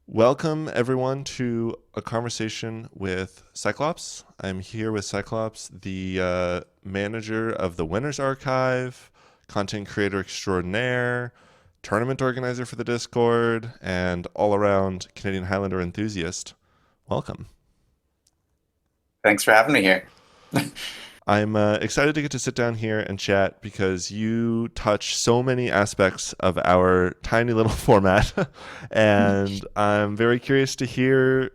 Welcome, everyone, to a conversation with Cyclopes. I'm here with Cyclopes, the manager of the Winners Archive, content creator extraordinaire, tournament organizer for the Discord, and all around Canadian Highlander enthusiast. Welcome. Thanks for having me here. I'm excited to get to sit down here and chat because you touch so many aspects of our tiny little format, and I'm very curious to hear,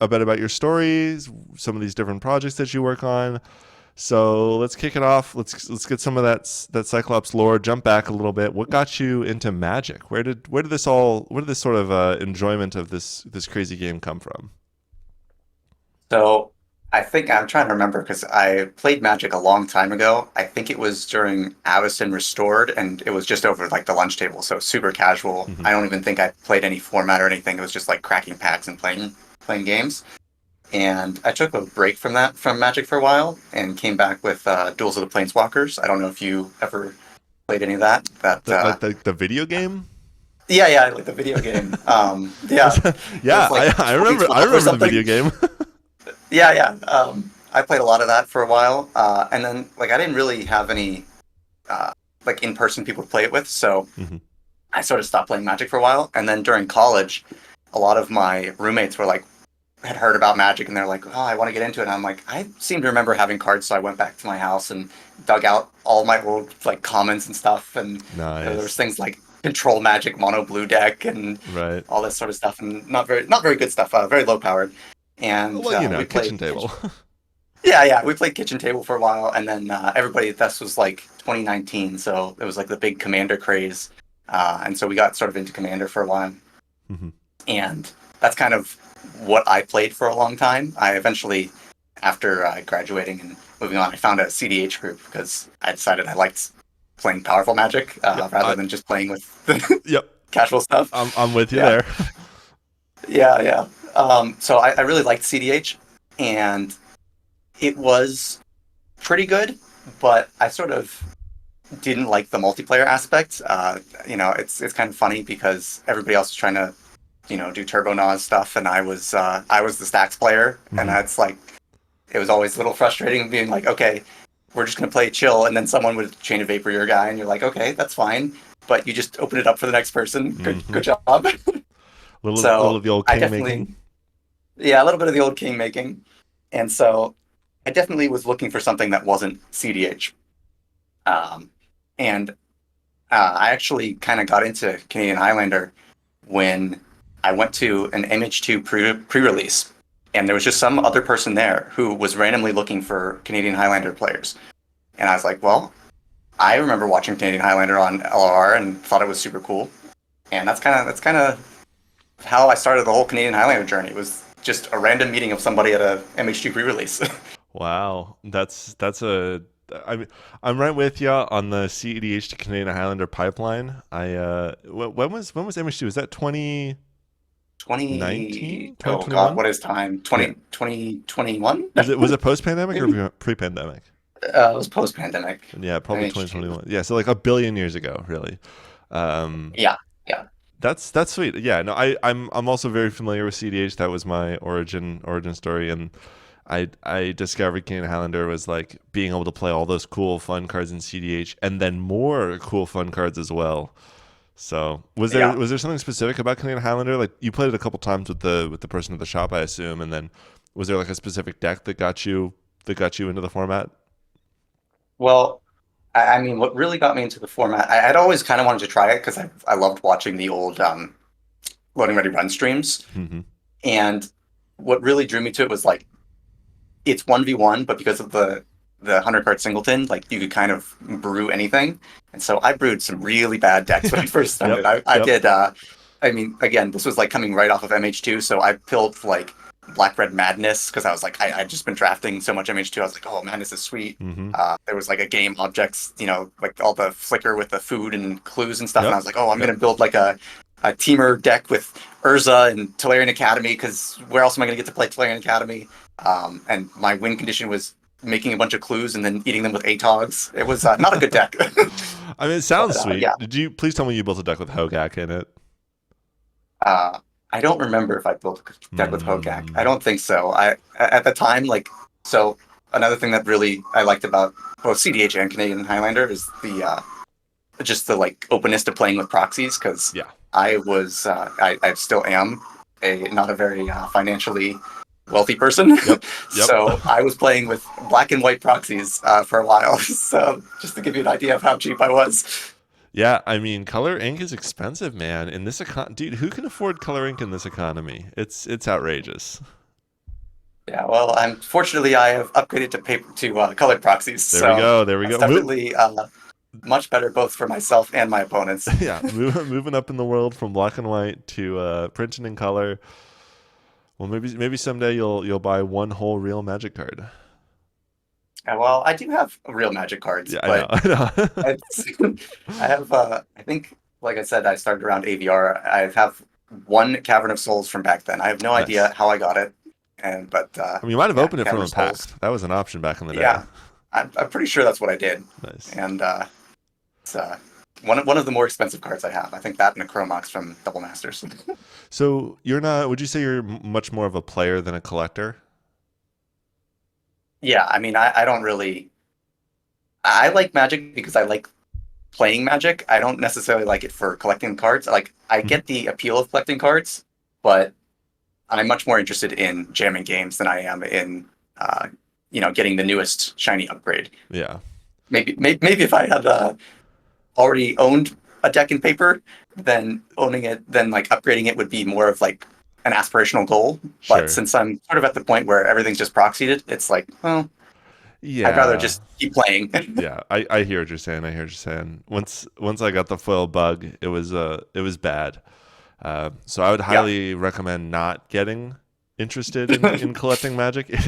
a bit about your stories, some of these different projects that you work on. So let's kick it off. Let's get some of that Cyclops lore. Jump back a little bit. What got you into Magic? Where did this sort of enjoyment of this crazy game come from? So I think I'm trying to remember because I played Magic a long time ago. I think it was during Avison Restored, and it was just over like the lunch table, so super casual. Hmm. I don't even think I played any format or anything. It was just like cracking packs and playing games. And I took a break from Magic for a while and came back with Duels of the Planeswalkers. I don't know if you ever played any of that. The video game? Yeah, yeah, like the video game. Yeah, it Yeah, was like I remember. I 2012 or remember the video something. game. Yeah, yeah. I played a lot of that for a while, and then like I didn't really have any uh, like in-person people to play it with, so Hmm. I sort of stopped playing Magic for a while. And then during college, a lot of my roommates were like had heard about Magic, and they're like, "Oh, I want to get into it." And I'm like, I seem to remember having cards, so I went back to my house and dug out all my old like commons and stuff, and there was Nice. things like Control Magic Mono Blue deck and Right. all this sort of stuff, and not very good stuff, very low powered. And Well, we kitchen played. table. Yeah, yeah, we played Kitchen Table for a while, and then everybody. This was like 2019, so it was like the big Commander craze, and so we got sort of into Commander for a while, Hmm. and that's kind of what I played for a long time. I eventually, after graduating and moving on, I found a CDH group because I decided I liked playing powerful Magic Yep. rather than just playing with the Yep. casual stuff. I'm with you Yeah, there. yeah, yeah. So I really liked CDH, and it was pretty good, but I sort of didn't like the multiplayer aspect. It's kind of funny because everybody else was trying to, do Turbo Nas stuff, and I was the stacks player, and Hmm. that's like it was always a little frustrating being like, okay, we're just gonna play chill, and then someone would chain a vapor your guy, and you're like, okay, that's fine, but you just open it up for the next person. Hmm. Good job. Little So of the old I king making. definitely, yeah, a little bit of the old king making, and so I definitely was looking for something that wasn't CDH. Um, and I actually kind of got into Canadian Highlander when I went to an MH2 pre-release, and there was just some other person there who was randomly looking for Canadian Highlander players, and I was like, well, I remember watching Canadian Highlander on LR and thought it was super cool, and that's kind of how I started the whole Canadian Highlander journey. It was just a random meeting of somebody at a MH2 pre-release. Wow, that's a. I mean, I'm right with you on the CEDH to Canadian Highlander pipeline. When was MH2? Was that 2019, 20 oh god, 2021? what is time? Yeah. 2021. Was it post pandemic or Maybe. pre-pandemic? It was post-pandemic. Yeah, probably MH2. 2021. Yeah, so like a billion years ago, really. Um, Yeah, yeah. that's sweet. Yeah, no, I'm also very familiar with CDH. That was my origin story, and I discovered Canadian Highlander was like being able to play all those cool fun cards in CDH, and then more cool fun cards as well. So was there Yeah. was there something specific about Canadian Highlander? Like you played it a couple times with the person at the shop, I assume, and then was there like a specific deck that got you into the format? Well, I mean, what really got me into the format, I'd always kind of wanted to try it because I loved watching the old loading ready run streams. Hmm. And what really drew me to it was like it's 1v1, but because of the 100 card singleton, like you could kind of brew anything. And so I brewed some really bad decks when I first started. Yep. I Yep. did I mean, again, this was like coming right off of MH2, so I built like Black Red Madness because I was like, I'd just been drafting so much MH2. I was like, oh, Madness is sweet. Hmm. There was like a game objects, like all the flicker with the food and clues and stuff. And I Yep. was like, oh, I'm Yep. going to build like a teamer deck with Urza and Tolarian Academy because where else am I going to get to play Tolarian Academy? And my win condition was making a bunch of clues and then eating them with ATOGs. It was not a good deck. I mean, it but sounds sweet. yeah, Did you please tell me you built a deck with Hogak in it? uh, I don't remember if I built a deck with Hogak. I Hmm. don't think so. I at the time, like, so another thing that really I liked about both CDH and Canadian Highlander is the just the like openness to playing with proxies, because Yeah. I still am a not a very financially wealthy person. Yep. Yep. So I was playing with black and white proxies for a while. So just to give you an idea of how cheap I was. Yeah, I mean, color ink is expensive, man. In this dude, who can afford color ink in this economy? It's outrageous. Yeah, well, unfortunately I have upgraded to paper to colored proxies, There we so go. There we that's go. definitely much better both for myself and my opponents. Yeah, moving up in the world from black and white to printing in color. Well, maybe someday you'll buy one whole real Magic card. Well, I do have real Magic cards, Yeah, I know. but I know. it's, I have I think, like I said, I started around AVR. I have one Cavern of Souls from back then. I have no idea Nice. how I got it, and but I mean, you might have yeah, opened it from Cavern a of Souls. pack. That was an option back in the day. Yeah, I'm pretty sure that's what I did, Nice. and it's one of the more expensive cards I have. I think that and a Chromox from Double Masters. So you're not? Would you say you're much more of a player than a collector? Yeah, I mean, I don't really. I like Magic because I like playing Magic. I don't necessarily like it for collecting cards. Like, I Hmm. get the appeal of collecting cards, but I'm much more interested in jamming games than I am in, uh, getting the newest shiny upgrade. Yeah. Maybe if I had already owned a deck in paper, then owning it, then like upgrading it would be more of like an aspirational goal. But Sure. since I'm sort of at the point where everything's just proxied, it's like, well, I'd rather Yeah. just keep playing. Yeah. I hear what you're saying. I hear what you're saying. Once I got the foil bug, it was bad. So I would Yeah, highly recommend not getting interested in collecting Magic. It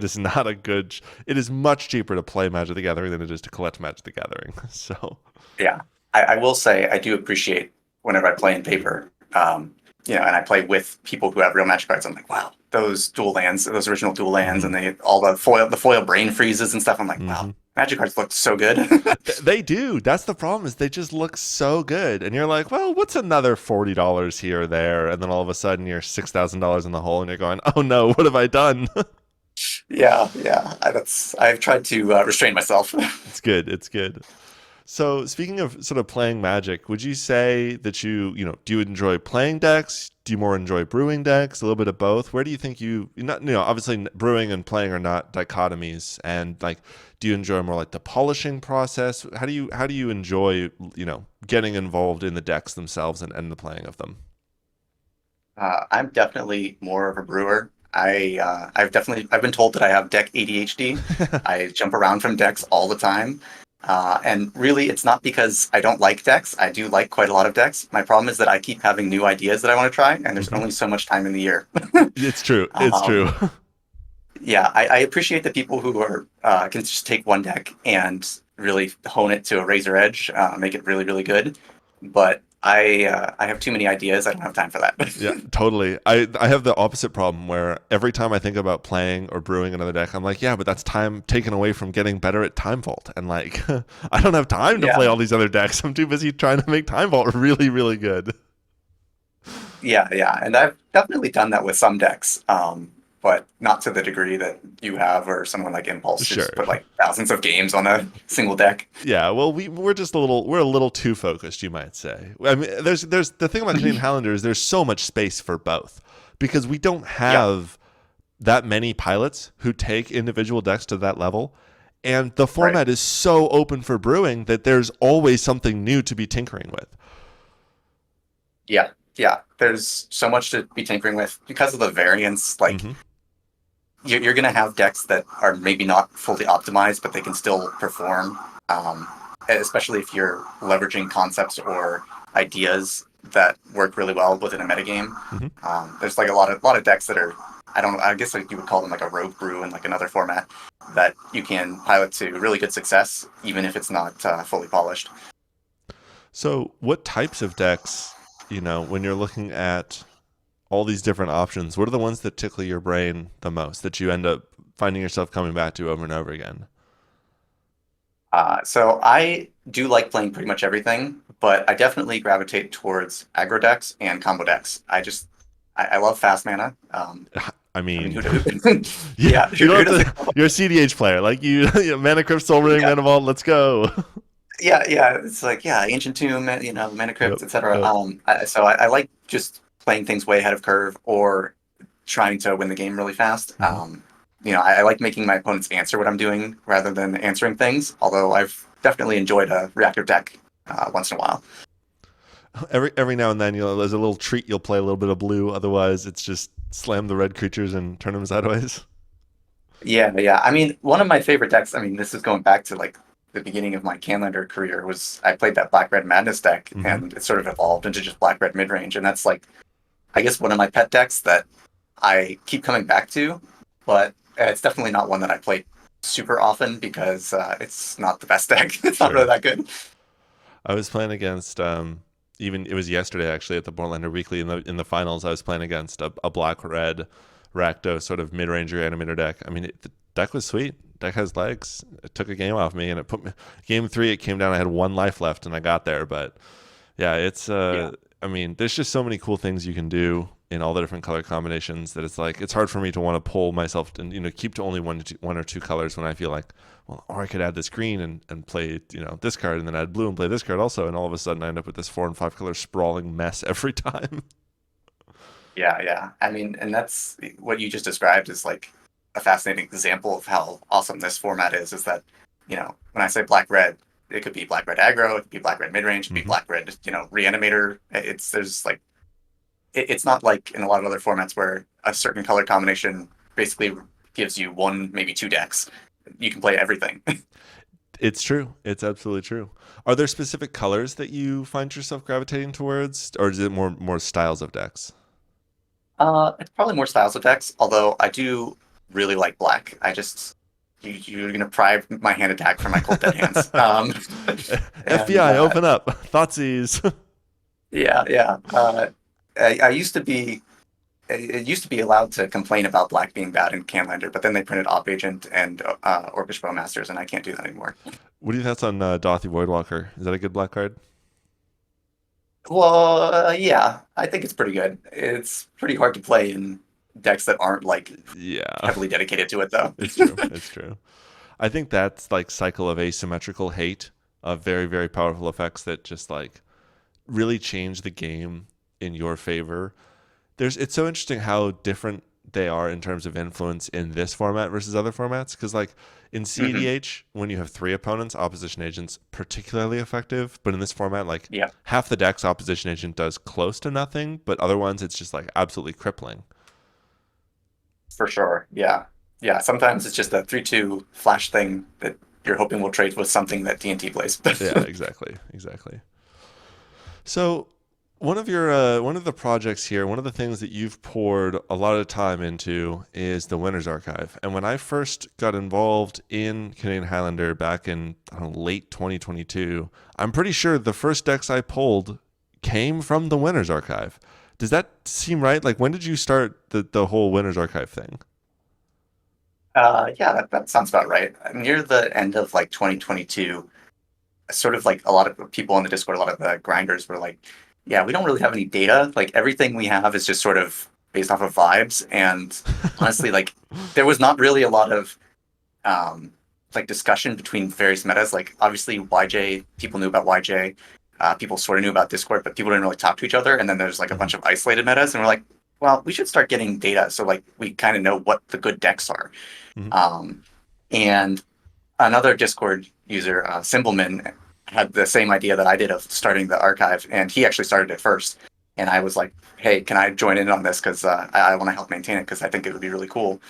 is not a good. It is much cheaper to play Magic the Gathering than it is to collect Magic the Gathering. So yeah. I will say I do appreciate whenever I play in paper, and I play with people who have real Magic cards. I'm like, wow, those dual lands, those original dual lands, hmm and they all the foil brain freezes and stuff. I'm like, wow, hmm Magic cards look so good. they do. That's the problem. Is they just look so good, and you're like, well, what's another $40 here or there, and then all of a sudden you're $6,000 in the hole, and you're going, oh no, what have I done? Yeah, yeah. I've tried to restrain myself. It's good. It's good. So, speaking of sort of playing Magic, would you say that do you enjoy playing decks? Do you more enjoy brewing decks? A little bit of both. Where do you think not, obviously brewing and playing are not dichotomies. And like, do you enjoy more like the polishing process? How do you enjoy, getting involved in the decks themselves and the playing of them? I'm definitely more of a brewer. I've been told that I have deck ADHD. I jump around from decks all the time. And really, it's not because I don't like decks. I do like quite a lot of decks. My problem is that I keep having new ideas that I want to try, and there's Hmm. only so much time in the year. It's true. It's um, true. yeah, I appreciate the people who are can just take one deck and really hone it to a razor edge, make it really, really good. But I have too many ideas. I don't have time for that. Yeah, totally. I have the opposite problem where every time I think about playing or brewing another deck, I'm like, yeah, but that's time taken away from getting better at Time Vault. And like, I don't have time to play Yeah, all these other decks. I'm too busy trying to make Time Vault really, really good. yeah, yeah, and I've definitely done that with some decks, but not to the degree that you have, or someone like Impulse who's Sure. put like thousands of games on a single deck. Yeah, well, we're a little too focused, you might say. I mean, there's the thing about Canadian Highlander is there's so much space for both because we don't Yeah, have that many pilots who take individual decks to that level. And the right. format is so open for brewing that there's always something new to be tinkering with. Yeah, yeah. There's so much to be tinkering with because of the variance. Like, Hmm. you're going to have decks that are maybe not fully optimized, but they can still perform. Um, Especially if you're leveraging concepts or ideas that work really well within a metagame. Hmm. There's like a lot of decks that are, I don't know, I guess like you would call them like a rogue brew in like another format, that you can pilot to really good success even if it's not fully polished. So, what types of decks, when you're looking at all these different options, what are the ones that tickle your brain the most that you end up finding yourself coming back to over and over again? So I do like playing pretty much everything, but I definitely gravitate towards aggro decks and combo decks. I love fast mana. I I mean, mean, yeah, yeah, you who don't doesn't? have to. You're a CDH player, like Mana Crypt, Soul Ring, Yeah, Mana Vault. Let's go. yeah. It's like yeah, Ancient Tomb, Mana Yep. Crypt, etc. Yep. I like just playing things way ahead of curve or trying to win the game really fast. hmm I like making my opponents answer what I'm doing rather than answering things. Although I've definitely enjoyed a reactive deck once in a while. Every now and then, as a little treat, you'll play a little bit of blue. Otherwise, it's just slam the red creatures and turn them sideways. Yeah. I mean, one of my favorite decks. I mean, this is going back to like the beginning of my Canlander career. Was I played that Black Red Madness deck, hmm and it sort of evolved into just Black Red Midrange, and that's like I guess one of my pet decks that I keep coming back to, but it's definitely not one that I play super often because it's not the best deck. It's not really Sure. that good. I was playing against even it was yesterday actually at the Portlander Weekly in the finals. I was playing against a black red Rakdos sort of mid ranger animator deck. I mean, the deck was sweet. Deck has legs. It took a game off me, and it put me game three. It came down. I had one life left, and I got there. But yeah, it's Yeah, I mean, there's just so many cool things you can do in all the different color combinations that it's like it's hard for me to want to pull myself and keep to only one or two colors when I feel like, well, or I could add this green and play this card and then add blue and play this card also, and all of a sudden I end up with this 4 and 5 color sprawling mess every time. yeah. I mean, and that's what you just described is like a fascinating example of how awesome this format is. Is that when I say black red, it could be black red aggro, it could be black red midrange, it could be hmm black red reanimator. There's like it's not like in a lot of other formats where a certain color combination basically gives you one, maybe two decks. You can play everything. It's true. It's absolutely true. Are there specific colors that you find yourself gravitating towards, or is it more styles of decks? It's probably more styles of decks, although I do really like black. You're gonna pry my hand attack from my cold dead hands. And FBI, open up. Thoughtseize. yeah. I used to be it used to be allowed to complain about black being bad in Canlander, but then they printed Op Agent and Orcish Bowmasters, and I can't do that anymore. What are your thoughts on Dothy Voidwalker? Is that a good black card? Well, yeah, I think it's pretty good. It's pretty hard to play in decks that aren't like Yeah, heavily dedicated to it, though. it's true. It's true. I think that's like cycle of asymmetrical hate of very, very powerful effects that just like really change the game in your favor. It's so interesting how different they are in terms of influence in this format versus other formats. Because like in Hmm. CDH, when you have three opponents, opposition agent's particularly effective. But in this format, like Yeah, half the decks opposition agent does close to nothing, but other ones it's just like absolutely crippling. for sure. Yeah. Sometimes it's just a 3/2 flash thing that you're hoping will trade with something that TNT plays. Yeah, exactly, exactly. So one of the projects here, one of the things that you've poured a lot of time into is the Winners Archive. And when I first got involved in Canadian Highlander back in late 2022, I'm pretty sure the first decks I pulled came from the Winners Archive. Does that seem right? Like when did you start the whole Winners Archive thing? Yeah, that sounds about right. Near the end of like 2022, sort of like a lot of people on the Discord, a lot of the grinders were like, yeah, we don't really have any data. Like everything we have is just sort of based off of vibes. And honestly, like there was not really a lot of um, like discussion between various metas. Like obviously YJ, people knew about YJ. People sort of knew about Discord, but people didn't really talk to each other. And then there's like a Mhm, bunch of isolated metas, and we're like, well, we should start getting data so like we kind of know what the good decks are. mhm, Um, and another Discord user, Symbolman, had the same idea that I did of starting the archive, and he actually started it first. And I was like, "Hey, can I join in on this? Because I want to help maintain it because I think it would be really cool."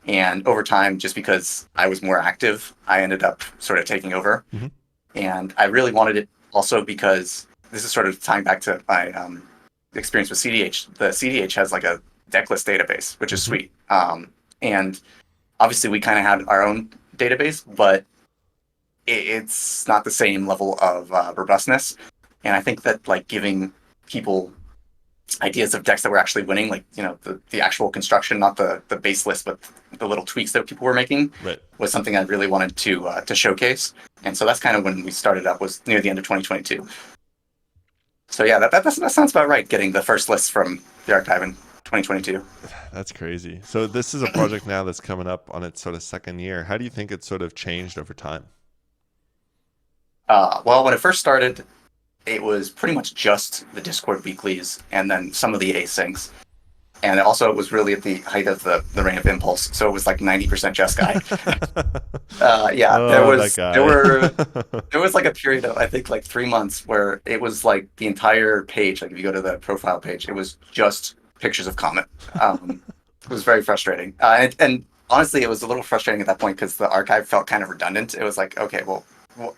And over time, just because I was more active, I ended up sort of taking over. mhm, And I really wanted it also because this is sort of tying back to my experience with CDH. The CDH has like a decklist database, which is mhm. sweet. And obviously, we kind of had our own database, but it's not the same level of robustness. And I think that like giving people ideas of decks that were actually winning, like the actual construction, not the base list, but the little tweaks that people were making, Right. was something I really wanted to showcase. And so that's kind of when we started up, was near the end of 2022. So yeah, that sounds about right. Getting the first list from the archive in 2022. That's crazy. So this is a project now that's coming up on its sort of second year. How do you think it's sort of changed over time? Well, when it first started, it was pretty much just the Discord weeklies and then some of the asyncs. And also, it was really at the height of the reign of Impulse, so it was like 90% Just Guy. Yeah, Oh, that guy. there was like a period of I think like 3 months where it was like the entire page. Like if you go to the profile page, it was just pictures of Comet. It was very frustrating, and honestly, it was a little frustrating at that point because the archive felt kind of redundant. It was like, okay, well,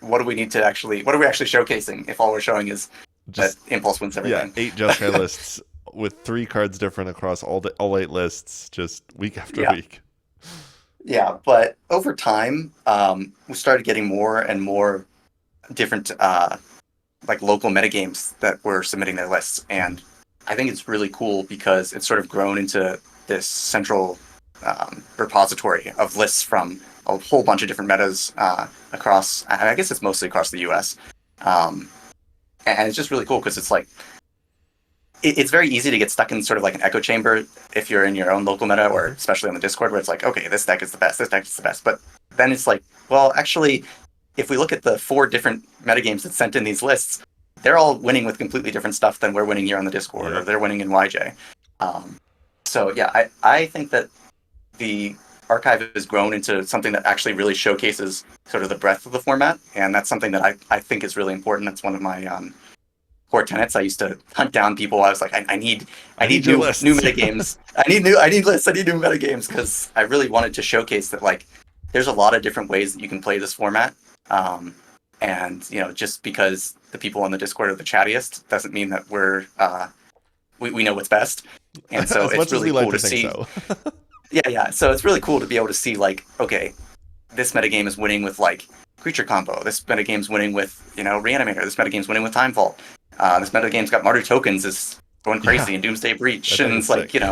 what do we need to actually? What are we actually showcasing if all we're showing is that Just Impulse wins yeah, everything? 8 Jeskai lists with 3 cards different across all 8 lists, just week after Yeah. week. Yeah, but over time, we started getting more and more different, like local metagames that were submitting their lists, Mhm. and I think it's really cool because it's sort of grown into this central repository of lists from a whole bunch of different metas across. I guess it's mostly across the U.S. Um, and it's just really cool because it's like it's very easy to get stuck in sort of like an echo chamber if you're in your own local meta or Mhm. especially on the Discord where it's like, okay, this deck is the best, this deck is the best. But then it's like, well, actually, if we look at the 4 different metagames that sent in these lists, they're all winning with completely different stuff than we're winning here on the Discord or Yep. they're winning in YJ. Um, so yeah, I think that the archive has grown into something that actually really showcases sort of the breadth of the format, and that's something that I think is really important. That's one of my core tenets. I used to hunt down people. I was like, I I need need your new lists. metagames. I need lists. I need new metagames because I really wanted to showcase that like there's a lot of different ways that you can play this format. Um, and just because the people on the Discord are the chattiest doesn't mean that we know what's best. And so As it's much as we really like cool to to think see. so. Yeah. So it's really cool to be able to see like, okay, this metagame is winning with like creature combo. This metagame's winning with reanimator. This metagame's winning with time vault. This metagame's got martyr tokens is going Yeah, crazy in Doomsday Breach, that deck and is it's like sick.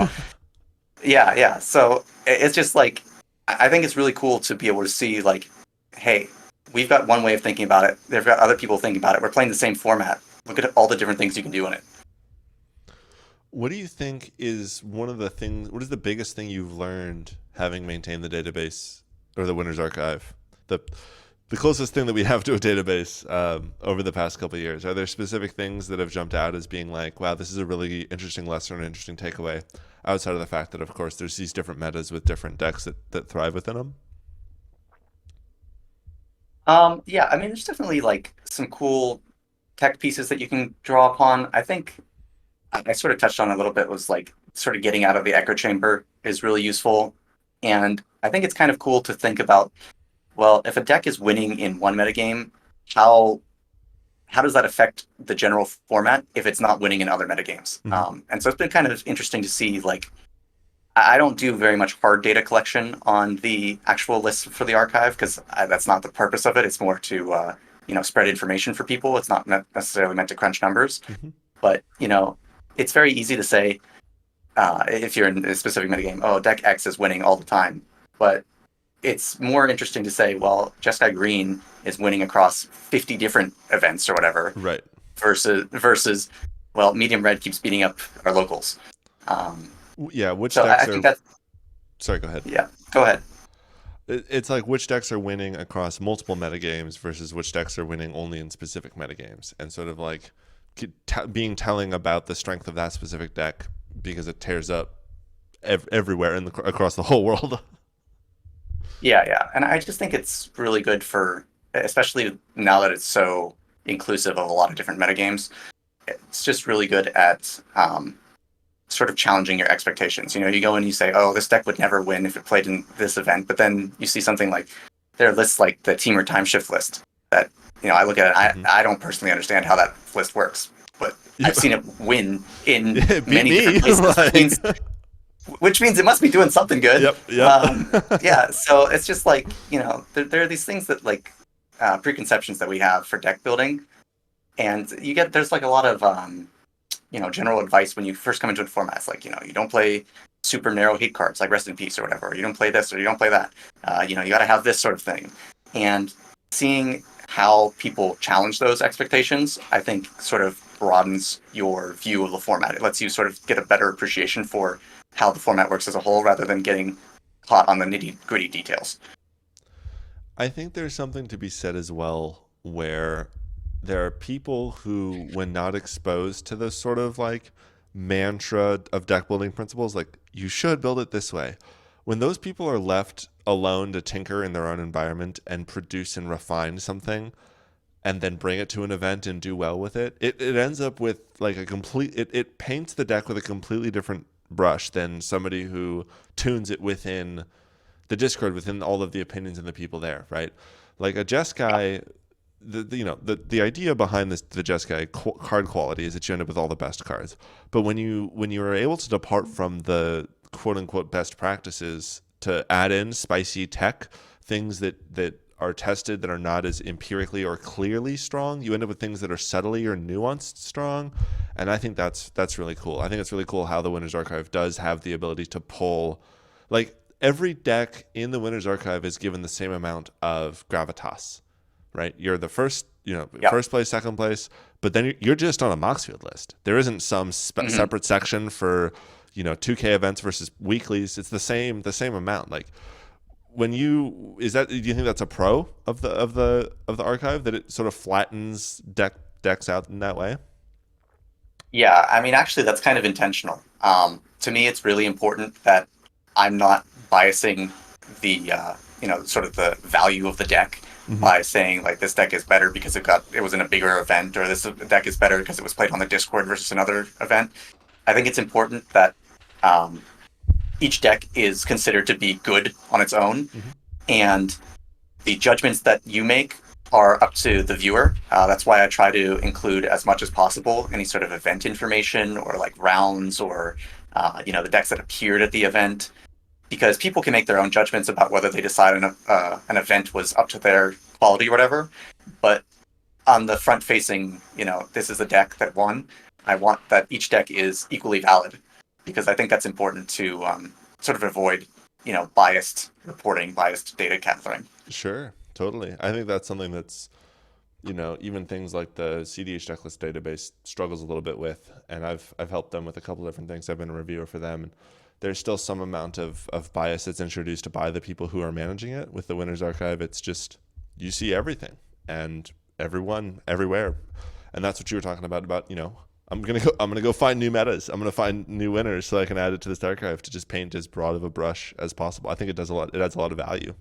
yeah. So it's just like I think it's really cool to be able to see like, hey, we've got one way of thinking about it. They've got other people thinking about it. We're playing the same format. Look at all the different things you can do in it. What do you think is one of the things? What is the biggest thing you've learned having maintained the database or the Winners Archive? The the closest thing that we have to a database over the past couple of years. Are there specific things that have jumped out as being like, wow, this is a really interesting lesson, an interesting takeaway, outside of the fact that, of course, there's these different metas with different decks that thrive within them? Yeah, I mean, there's definitely like some cool tech pieces that you can draw upon. I think I sort of touched on a little bit was like sort of getting out of the echo chamber is really useful. And I think it's kind of cool to think about, well, if a deck is winning in one metagame, how how does that affect the general format if it's not winning in other metagames? Mm-hmm. And so it's been kind of interesting to see like I don't do very much hard data collection on the actual list for the archive because that's not the purpose of it. It's more to spread information for people. It's not necessarily meant to crunch numbers, Mm-hmm. but it's very easy to say if you're in a specific metagame, oh, deck X is winning all the time. But it's more interesting to say, well, Jeskai Green is winning across 50 different events or whatever, Right. versus well, medium red keeps beating up our locals. Um, Yeah. Which so I decks think are? that's Sorry. Go ahead. yeah. Go ahead. It's like which decks are winning across multiple metagames versus which decks are winning only in specific metagames, and sort of like being telling about the strength of that specific deck because it tears up everywhere across the whole world. Yeah. And I just think it's really good for, especially now that it's so inclusive of a lot of different metagames. It's just really good at sort of challenging your expectations. You go and you say, "Oh, this deck would never win if it played in this event," but then you see something like there are lists like the Teamer Time Shift list that I look at it. Mm-hmm. I don't personally understand how that list works, but I've seen it win in It beat many me. different places, Like, which means it must be doing something good. yep. Yeah, so it's just like there are these things that like preconceptions that we have for deck building, and there's like a lot of general advice when you first come into a format. It's like you don't play super narrow hate cards like Rest in Peace or whatever. Or you don't play this or you don't play that. You got to have this sort of thing, and seeing how people challenge those expectations, I think, sort of broadens your view of the format. It lets you sort of get a better appreciation for how the format works as a whole rather than getting caught on the nitty gritty details. I think there's something to be said as well where there are people who, when not exposed to this sort of like mantra of deck building principles, like you should build it this way, when those people are left alone to tinker in their own environment and produce and refine something and then bring it to an event and do well with it, it ends up with like a complete, it paints the deck with a completely different brush than somebody who tunes it within the Discord, within all of the opinions and the people there, right? Like a Jeskai, the idea behind the Jeskai card quality is that you end up with all the best cards. But when you are able to depart from the quote unquote best practices to add in spicy tech, things that are tested that are not as empirically or clearly strong, you end up with things that are subtly or nuanced strong. And I think that's really cool. I think it's really cool how the Winner's Archive does have the ability to pull, like every deck in the Winner's Archive is given the same amount of gravitas, right? You're the first, first place, second place, but then you're just on a Moxfield list. There isn't some separate section for, 2K events versus weeklies. It's the same amount. Like do you think that's a pro of the archive, that it sort of flattens decks out in that way? Yeah, I mean, actually, that's kind of intentional. To me, it's really important that I'm not biasing the sort of the value of the deck by saying like this deck is better because it was in a bigger event, or this deck is better because it was played on the Discord versus another event. I think it's important that each deck is considered to be good on its own, and the judgments that you make are up to the viewer. That's why I try to include as much as possible any sort of event information or like rounds or the decks that appeared at the event, because people can make their own judgments about whether they decide an event was up to their quality or whatever. But on the front facing, this is a deck that won. I want that each deck is equally valid, because I think that's important to sort of avoid, biased reporting, biased data gathering. Sure, totally. I think that's something that's, even things like the CDH decklist database struggles a little bit with, and I've helped them with a couple different things. I've been a reviewer for them, and there's still some amount of bias that's introduced by the people who are managing it. With the Winner's Archive, it's just, you see everything and everyone everywhere. And that's what you were talking about, I'm gonna go find new metas. I'm gonna find new winners so I can add it to this archive to just paint as broad of a brush as possible. I think it does a lot. It adds a lot of value.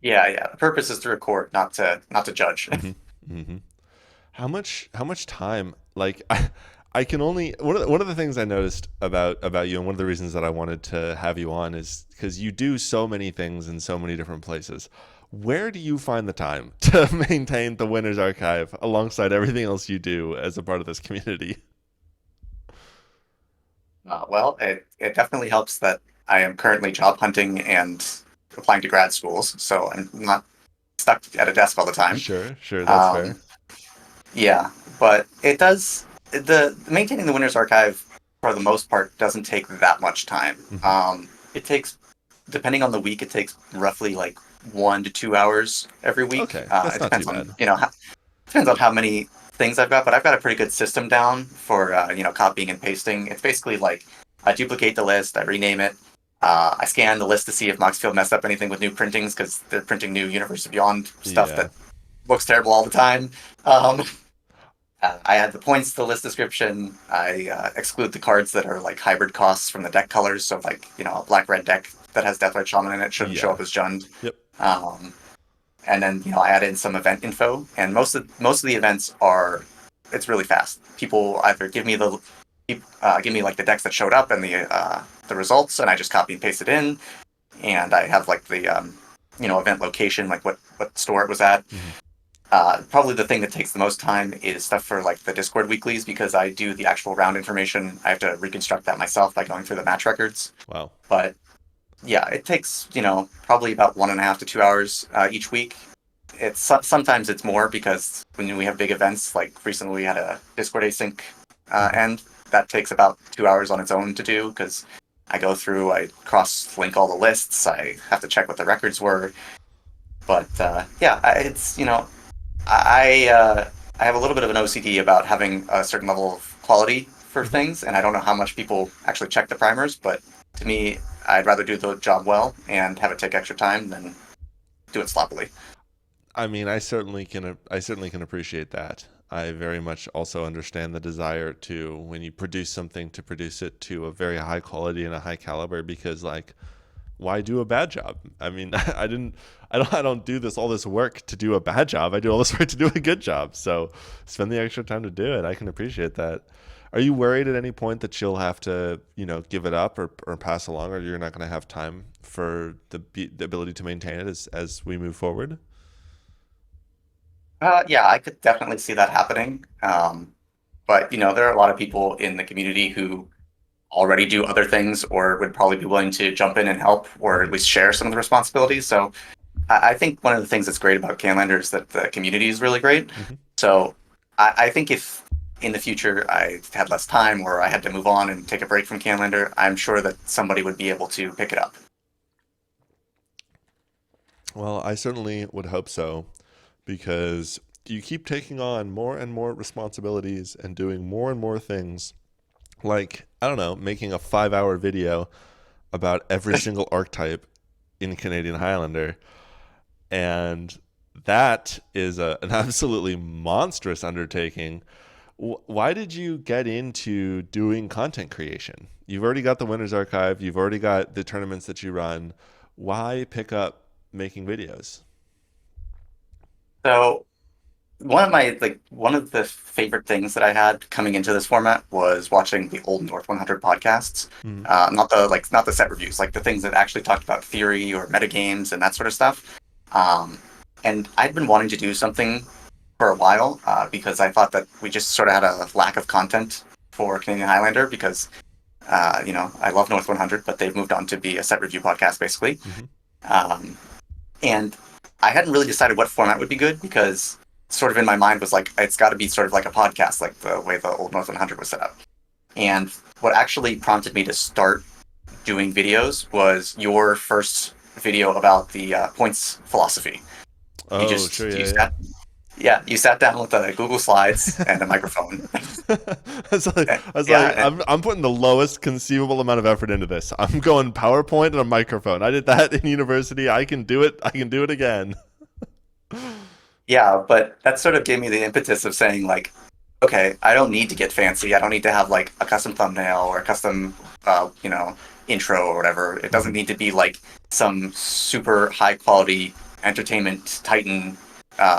Yeah, yeah. The purpose is to record, not to judge. Mm-hmm. How much time? Like I can only one of the things I noticed about you, and one of the reasons that I wanted to have you on, is because you do so many things in so many different places. Where do you find the time to maintain the Winner's Archive alongside everything else you do as a part of this community? Well, it definitely helps that I am currently job hunting and applying to grad schools, so I'm not stuck at a desk all the time. Sure, that's fair. Yeah, but it does, the maintaining the Winner's Archive for the most part doesn't take that much time. It takes, depending on the week, it takes roughly like 1 to 2 hours every week. Okay, that's It not depends too on bad. depends on how many things I've got, but I've got a pretty good system down for copying and pasting. It's basically like I duplicate the list, I rename it, I scan the list to see if Moxfield messed up anything with new printings, because they're printing new Universe Beyond stuff Yeah. that looks terrible all the time. I add the points to the list description. I exclude the cards that are like hybrid costs from the deck colors. So like, a black-red deck that has Deathrite Shaman in it shouldn't show up as Jund. Yep. And then, I add in some event info. And most of the events it's really fast. People either give me like the decks that showed up and the results, and I just copy and paste it in. And I have like the, event location, like what store it was at. Probably the thing that takes the most time is stuff for like the Discord weeklies, because I do the actual round information. I have to reconstruct that myself by going through the match records. Wow. But yeah, it takes, probably about 1.5 to 2 hours each week. Sometimes it's more, because when we have big events, like recently we had a Discord async end, that takes about 2 hours on its own to do, because I go through, I cross-link all the lists, I have to check what the records were. But it's, I have a little bit of an OCD about having a certain level of quality for things, and I don't know how much people actually check the primers, but to me, I'd rather do the job well and have it take extra time than do it sloppily. I mean, I certainly can appreciate that. I very much also understand the desire to, when you produce something, to produce it to a very high quality and a high caliber, because like, why do a bad job? I mean, I don't do all this work to do a bad job. I do all this work to do a good job. So spend the extra time to do it. I can appreciate that. Are you worried at any point that you'll have to, give it up or pass along, or you're not going to have time for the ability to maintain it as we move forward? Yeah, I could definitely see that happening. But there are a lot of people in the community who already do other things or would probably be willing to jump in and help or at Hmm. least share some of the responsibilities. So I think one of the things that's great about Canlander is that the community is really great. Hmm. So I think if in the future I had less time or I had to move on and take a break from Canlander, I'm sure that somebody would be able to pick it up. Well, I certainly would hope so, because you keep taking on more and more responsibilities and doing more and more things. Like, I don't know, making a 5-hour video about every single archetype in Canadian Highlander. And that is an absolutely monstrous undertaking. Why did you get into doing content creation? You've already got the Winners Archive, you've already got the tournaments that you run. Why pick up making videos? So one of the favorite things that I had coming into this format was watching the old North 100 podcasts. Hmm. Not the set reviews, like the things that actually talked about theory or metagames and that sort of stuff. Um, and I'd been wanting to do something for a while because I thought that we just sort of had a lack of content for Canadian Highlander because I love North 100, but they've moved on to be a set review podcast basically. Hmm. Um, and I hadn't really decided what format would be good because sort of in my mind was like it's got to be sort of like a podcast, like the way the old North 100 was set up. And what actually prompted me to start doing videos was your first video about the points philosophy. You Oh, just sure, you yeah, sat Yeah, you sat down with a Google Slides and a microphone. yeah. I was like, Yeah, I'm putting the lowest conceivable amount of effort into this. I'm going PowerPoint and a microphone. I did that in university. I can do it. I can do it again. yeah, but that sort of gave me the impetus of saying like, okay, I don't need to get fancy. I don't need to have like a custom thumbnail or a custom, intro or whatever. It doesn't Hmm. need to be like some super high quality entertainment titan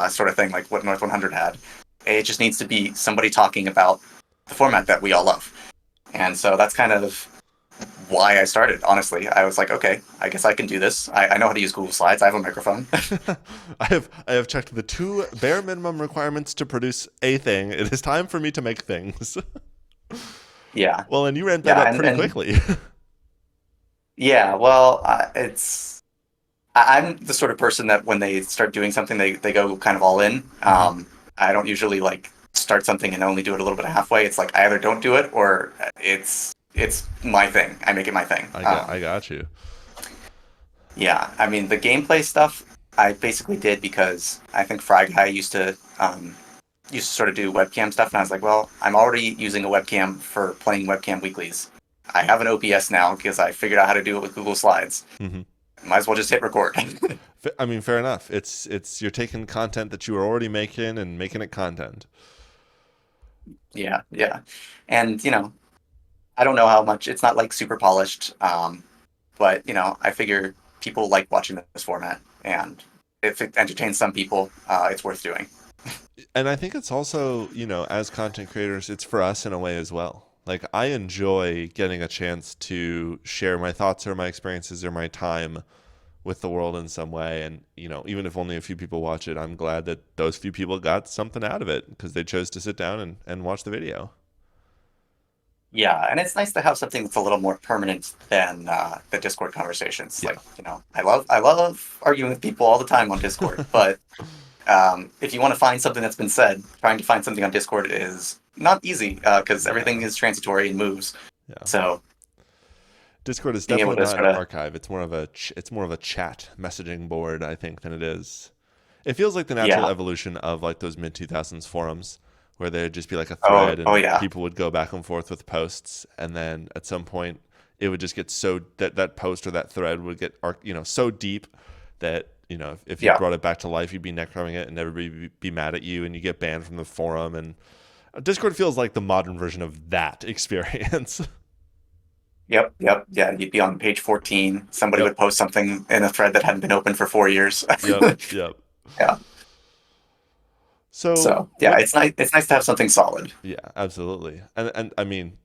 sort of thing like what North 100 had. It just needs to be somebody talking about the format that we all love. And so that's kind of why I started. Honestly, I was like, okay, I guess I can do this. I know how to use Google Slides. I have a microphone. I have checked the two bare minimum requirements to produce a thing. It is time for me to make things. Yeah, Well, and you ramped that yeah, up and pretty quickly. yeah. Well, I'm the sort of person that when they start doing something, they go kind of all in. Hmm. I don't usually like start something and only do it a little bit of halfway. It's like I either don't do it or it's my thing. I make it my thing. I got you. Yeah, I mean the gameplay stuff I basically did because I think Fry Guy used to sort of do webcam stuff, and I was like, well, I'm already using a webcam for playing webcam weeklies. I have an OBS now because I figured out how to do it with Google Slides. Hmm. Might as well just hit record. I mean, fair enough. It's you're taking content that you were already making and making it content. Yeah, yeah, and I don't know how much it's not like super polished, but I figure people like watching this format, and if it entertains some people, it's worth doing. And I think it's also, as content creators, it's for us in a way as well. Like, I enjoy getting a chance to share my thoughts or my experiences or my time with the world in some way. And, even if only a few people watch it, I'm glad that those few people got something out of it because they chose to sit down and watch the video. Yeah, and it's nice to have something that's a little more permanent than the Discord conversations. Yeah. Like, I love arguing with people all the time on Discord, but if you want to find something that's been said, trying to find something on Discord is not easy because everything No. is transitory and moves. Yeah. So Discord is being able definitely to not an sort of, archive. It's more of a chat messaging board, I think, than it is. It feels like the natural yeah, evolution of like those mid 2000s forums, where there'd just be like a Oh, thread oh and yeah, people would go back and forth with posts, and then at some point it would just get so that post or that thread would get so deep that if you yeah. brought it back to life, you'd be necroing it and everybody would be mad at you and you get banned from the forum. And Discord feels like the modern version of that experience. Yep, yep, yeah. You'd be on page 14. Somebody Yep, would post something in a thread that hadn't been open for 4 years. yep, yep. Yeah. So So yeah, what? it's nice. It's nice to have something solid. Yeah, absolutely. And I mean,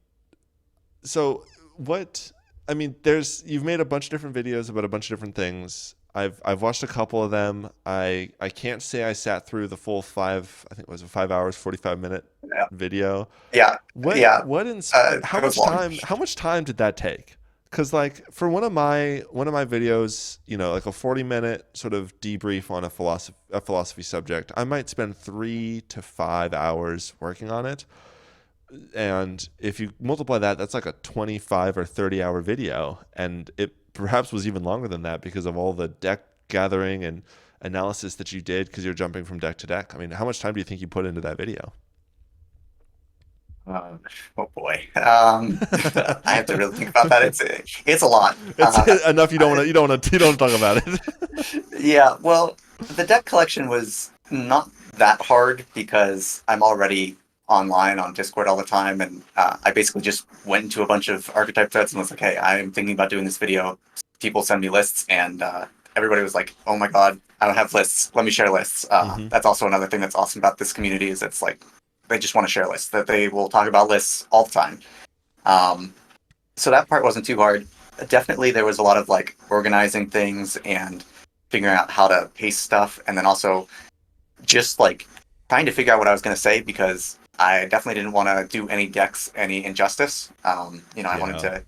so what? I mean, you've made a bunch of different videos about a bunch of different things. I've watched a couple of them. I can't say I sat through the full five. I think it was a 5 hours 45 minute Yeah, video. yeah, What yeah. what ins It was long. how much time did that take? Because like for one of my videos, like a 40-minute sort of debrief on a philosophy subject, I might spend 3 to 5 hours working on it. And if you multiply that, that's like a 25 or 30-hour video, and it perhaps was even longer than that because of all the deck gathering and analysis that you did because you're jumping from deck to deck. I mean, how much time do you think you put into that video? Uh, oh boy, I have to really think about that. It's a lot. It's enough. You don't want to. You don't want to. You don't talk about it. Yeah, well, the deck collection was not that hard because I'm already online on Discord all the time, and I basically just went into a bunch of archetype threads and was like, "Hey, I'm thinking about doing this video." People send me lists, and everybody was like, "Oh my god, I don't have lists. Let me share lists." Hmm. That's also another thing that's awesome about this community is it's like they just want to share lists. That they will talk about lists all the time. Um, so that part wasn't too hard. Definitely, there was a lot of like organizing things and figuring out how to paste stuff, and then also just like trying to figure out what I was going to say because I definitely didn't want to do any decks any injustice. I wanted Yeah.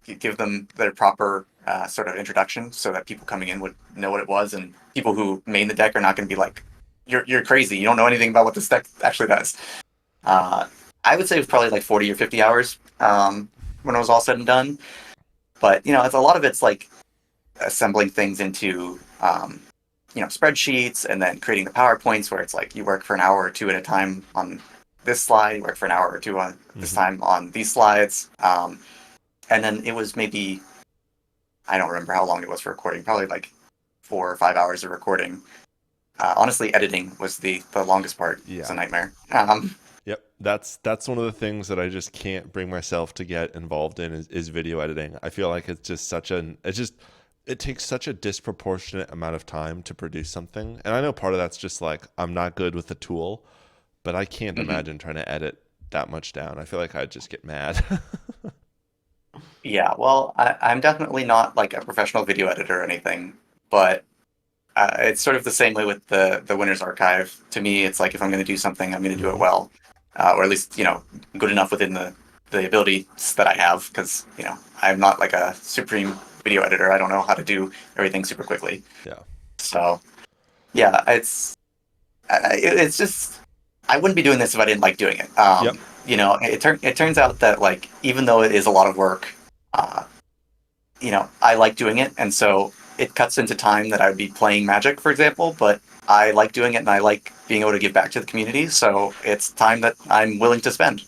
to give them their proper sort of introduction so that people coming in would know what it was, and people who main the deck are not going to be like, "You're crazy. You don't know anything about what this deck actually does." Uh, I would say it was probably like 40 or 50 hours when it was all said and done. But it's a lot of it's like assembling things into spreadsheets and then creating the PowerPoints where it's like you work for an hour or two at a time on this slide, you work for an hour or two on this Hmm. time on these slides. And then it was maybe, I don't remember how long it was for recording, probably like 4 or 5 hours of recording. Honestly, editing was the longest part. It's a Yeah. nightmare. Yep. That's one of the things that I just can't bring myself to get involved in is video editing. I feel like it's just it takes such a disproportionate amount of time to produce something. And I know part of that's just like I'm not good with the tool, but I can't Mhm. imagine trying to edit that much down. I feel like I'd just get mad. Yeah, well, I'm definitely not like a professional video editor or anything, but it's sort of the same way with the winner's archive. To me, it's like if I'm going to do something, I'm going to do it Hmm. well, or at least good enough within the abilities that I have. Because I'm not like a supreme video editor. I don't know how to do everything super quickly. Yeah. So yeah, it's just I wouldn't be doing this if I didn't like doing it. Yep. It turns out that like even though it is a lot of work, uh, I like doing it, and so it cuts into time that I would be playing Magic, for example. But I like doing it, and I like being able to give back to the community. So it's time that I'm willing to spend.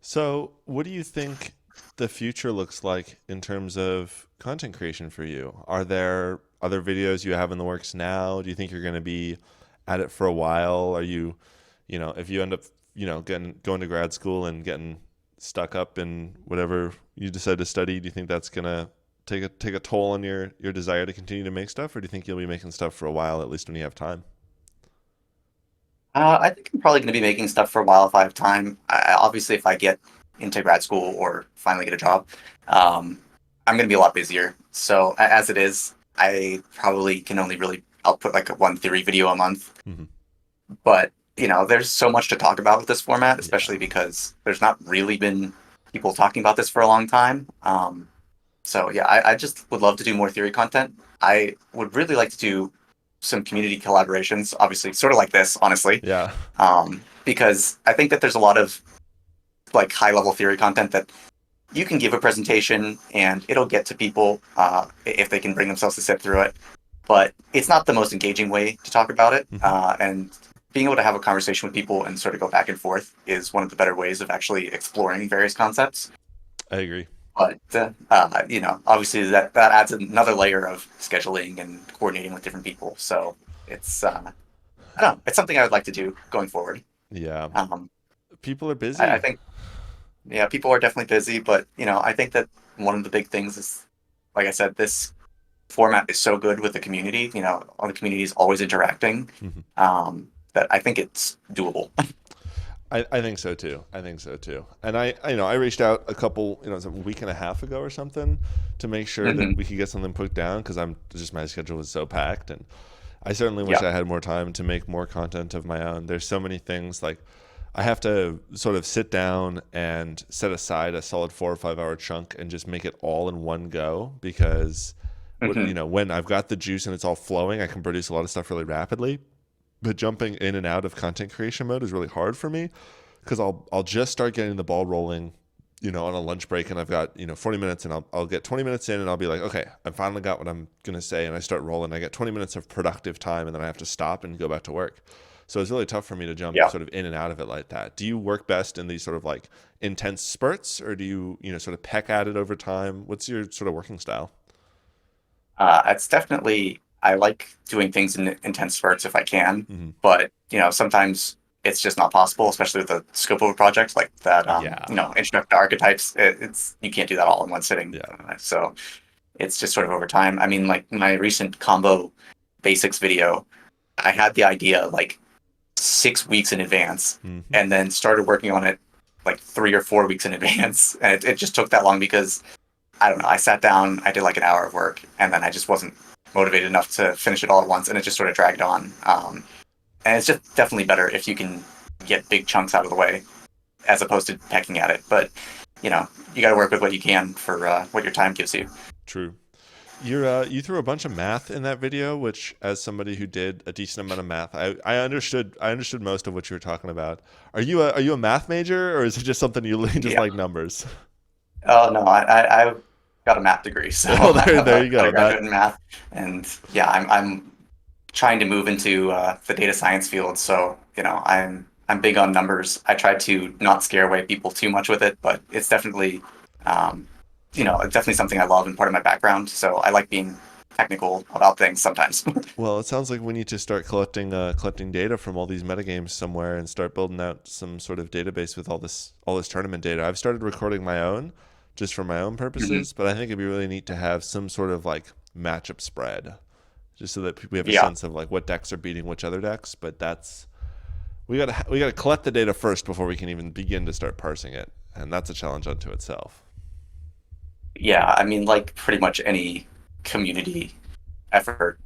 So, what do you think the future looks like in terms of content creation for you? Are there other videos you have in the works now? Do you think you're going to be at it for a while? Are you, if you end up, getting going to grad school and getting stuck up in whatever you decide to study, do you think that's going to take a toll on your desire to continue to make stuff, or do you think you'll be making stuff for a while, at least when you have time? I think I'm probably going to be making stuff for a while if I have time. Obviously, if I get into grad school or finally get a job, um, I'm going to be a lot busier. So as it is, I probably can only really output like one theory video a month. Hmm. But there's so much to talk about with this format, Yeah. especially because there's not really been people talking about this for a long time. So yeah, I just would love to do more theory content. I would really like to do some community collaborations, obviously, sort of like this, honestly, Yeah. because I think that there's a lot of like high level theory content that you can give a presentation and it'll get to people if they can bring themselves to sit through it. But it's not the most engaging way to talk about it, Hmm. and being able to have a conversation with people and sort of go back and forth is one of the better ways of actually exploring various concepts. I agree. But obviously that adds another layer of scheduling and coordinating with different people. So it's I don't know, it's something I would like to do going forward. Yeah. Um, People are I busy. think yeah, people are definitely busy, but I think that one of the big things is, like I said, this format is so good with the community. All the community is always interacting. Mhm. That I think it's doable. I think so too. I think so too. And I reached out a couple, it was a week and a half ago or something to make sure that Hmm. we could get something put down because my schedule was so packed. And I certainly wish Yeah. I had more time to make more content of my own. There's so many things like I have to sort of sit down and set aside a solid 4 or 5 hour chunk and just make it all in one go because Hmm. when I've got the juice and it's all flowing, I can produce a lot of stuff really rapidly. But jumping in and out of content creation mode is really hard for me because I'll just start getting the ball rolling, on a lunch break, and I've got 40 minutes, and I'll get 20 minutes in, and I'll be like, okay, I finally got what I'm gonna say, and I start rolling. I get 20 minutes of productive time, and then I have to stop and go back to work. So it's really tough for me to jump Yeah. sort of in and out of it like that. Do you work best in these sort of like intense spurts, or do you sort of peck at it over time? What's your sort of working style? It's definitely, I like doing things in intense spurts if I can, Hmm. but sometimes it's just not possible, especially with the scope of a project like that. Yeah, Introduction to archetypes, it's you can't do that all in one sitting. yeah. So it's just sort of over time. I mean, like my recent combo basics video, I had the idea like 6 weeks in advance, Hmm. and then started working on it like 3 or 4 weeks in advance, and it just took that long because I don't know. I sat down, I did like an hour of work, and then I just wasn't motivated enough to finish it all at once, and it just sort of dragged on. And it's just definitely better if you can get big chunks out of the way as opposed to pecking at it. But you got to work with what you can for what your time gives you. True. You threw a bunch of math in that video, which, as somebody who did a decent amount of math, I understood most of what you were talking about. Are you a math major, or is it just something you just Yeah. like numbers? Oh no, I've got a math degree, so Well, there I've you got go. a That graduate in math, and yeah, I'm trying to move into the data science field. So I'm big on numbers. I try to not scare away people too much with it, but it's definitely um, it's definitely something I love and part of my background. So I like being technical about things sometimes. well, it sounds like we need to start collecting data from all these metagames somewhere and start building out some sort of database with all this tournament data. I've started recording my own just for my own Hmm. purposes, but I think it'd be really neat to have some sort of like matchup spread, just so that we have a Yeah, sense of like what decks are beating which other decks. But we gotta collect the data first before we can even begin to start parsing it, and that's a challenge unto itself. yeah. I mean, like pretty much any community effort,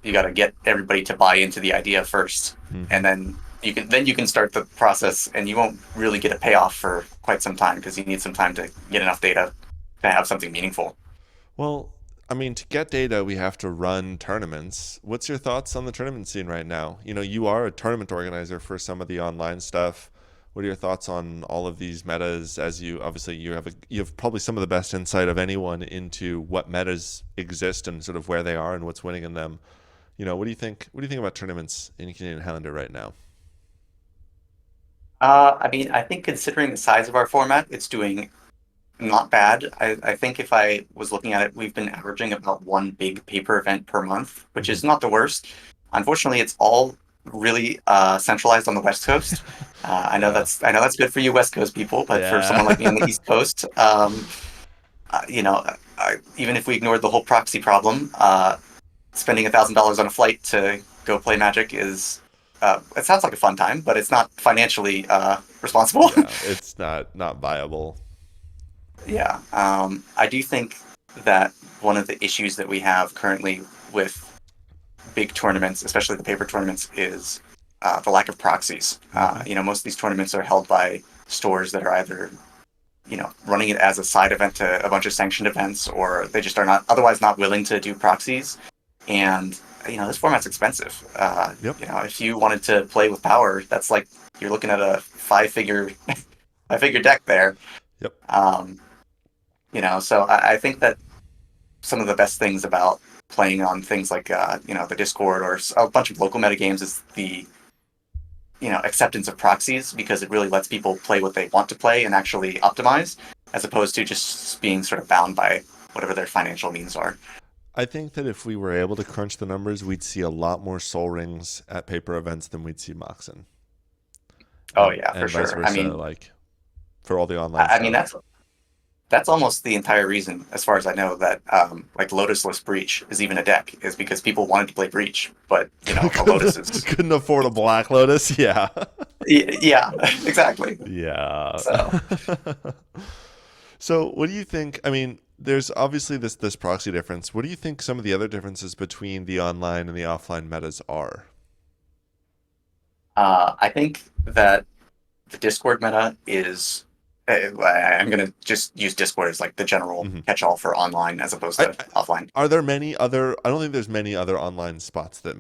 you got to get everybody to buy into the idea first, Hmm. and then you can start the process, and you won't really get a payoff for quite some time because you need some time to get enough data to have something meaningful. Well, I mean, to get data, we have to run tournaments. What's your thoughts on the tournament scene right now? You are a tournament organizer for some of the online stuff. What are your thoughts on all of these metas? As you obviously you have probably some of the best insight of anyone into what metas exist and sort of where they are and what's winning in them. What do you think? What do you think about tournaments in Canadian Highlander right now? I mean, I think considering the size of our format, it's doing not bad. I think if I was looking at it, we've been averaging about one big paper event per month, which Hmm. is not the worst. Unfortunately, it's all really centralized on the West Coast. Yeah, I know that's good for you West Coast people, but for someone like me on the yeah. East Coast, even if we ignored the whole proxy problem, spending $1,000 on a flight to go play Magic is it sounds like a fun time, but it's not financially responsible. Yeah, it's not viable. Yeah, I do think that one of the issues that we have currently with big tournaments, especially the paper tournaments, is the lack of proxies. Hmm. Most of these tournaments are held by stores that are either running it as a side event to a bunch of sanctioned events, or they just are not otherwise not willing to do proxies. And this format's expensive. Yep. If you wanted to play with power, that's like you're looking at a five figure deck there. Yep. Um, so I think that some of the best things about playing on things like the Discord or a bunch of local metagames is the acceptance of proxies, because it really lets people play what they want to play and actually optimize, as opposed to just being sort of bound by whatever their financial means are. I think that if we were able to crunch the numbers, we'd see a lot more Soul Rings at paper events than we'd see Moxen, Oh yeah, for and vice sure. I versa. mean, Like for all the online I mean stuff. that's almost the entire reason, as far as I know, that like Lotusless Breach is even a deck, is because people wanted to play Breach, but a Lotus is Couldn't afford a Black Lotus. Yeah. yeah, exactly. Yeah. So So, what do you think? I mean, there's obviously this proxy difference. What do you think some of the other differences between the online and the offline metas are? I think that the Discord meta is. I'm going to just use Discord as like the general Hmm. catch-all for online as opposed I, to offline. are there many other? I don't think there's many other online spots that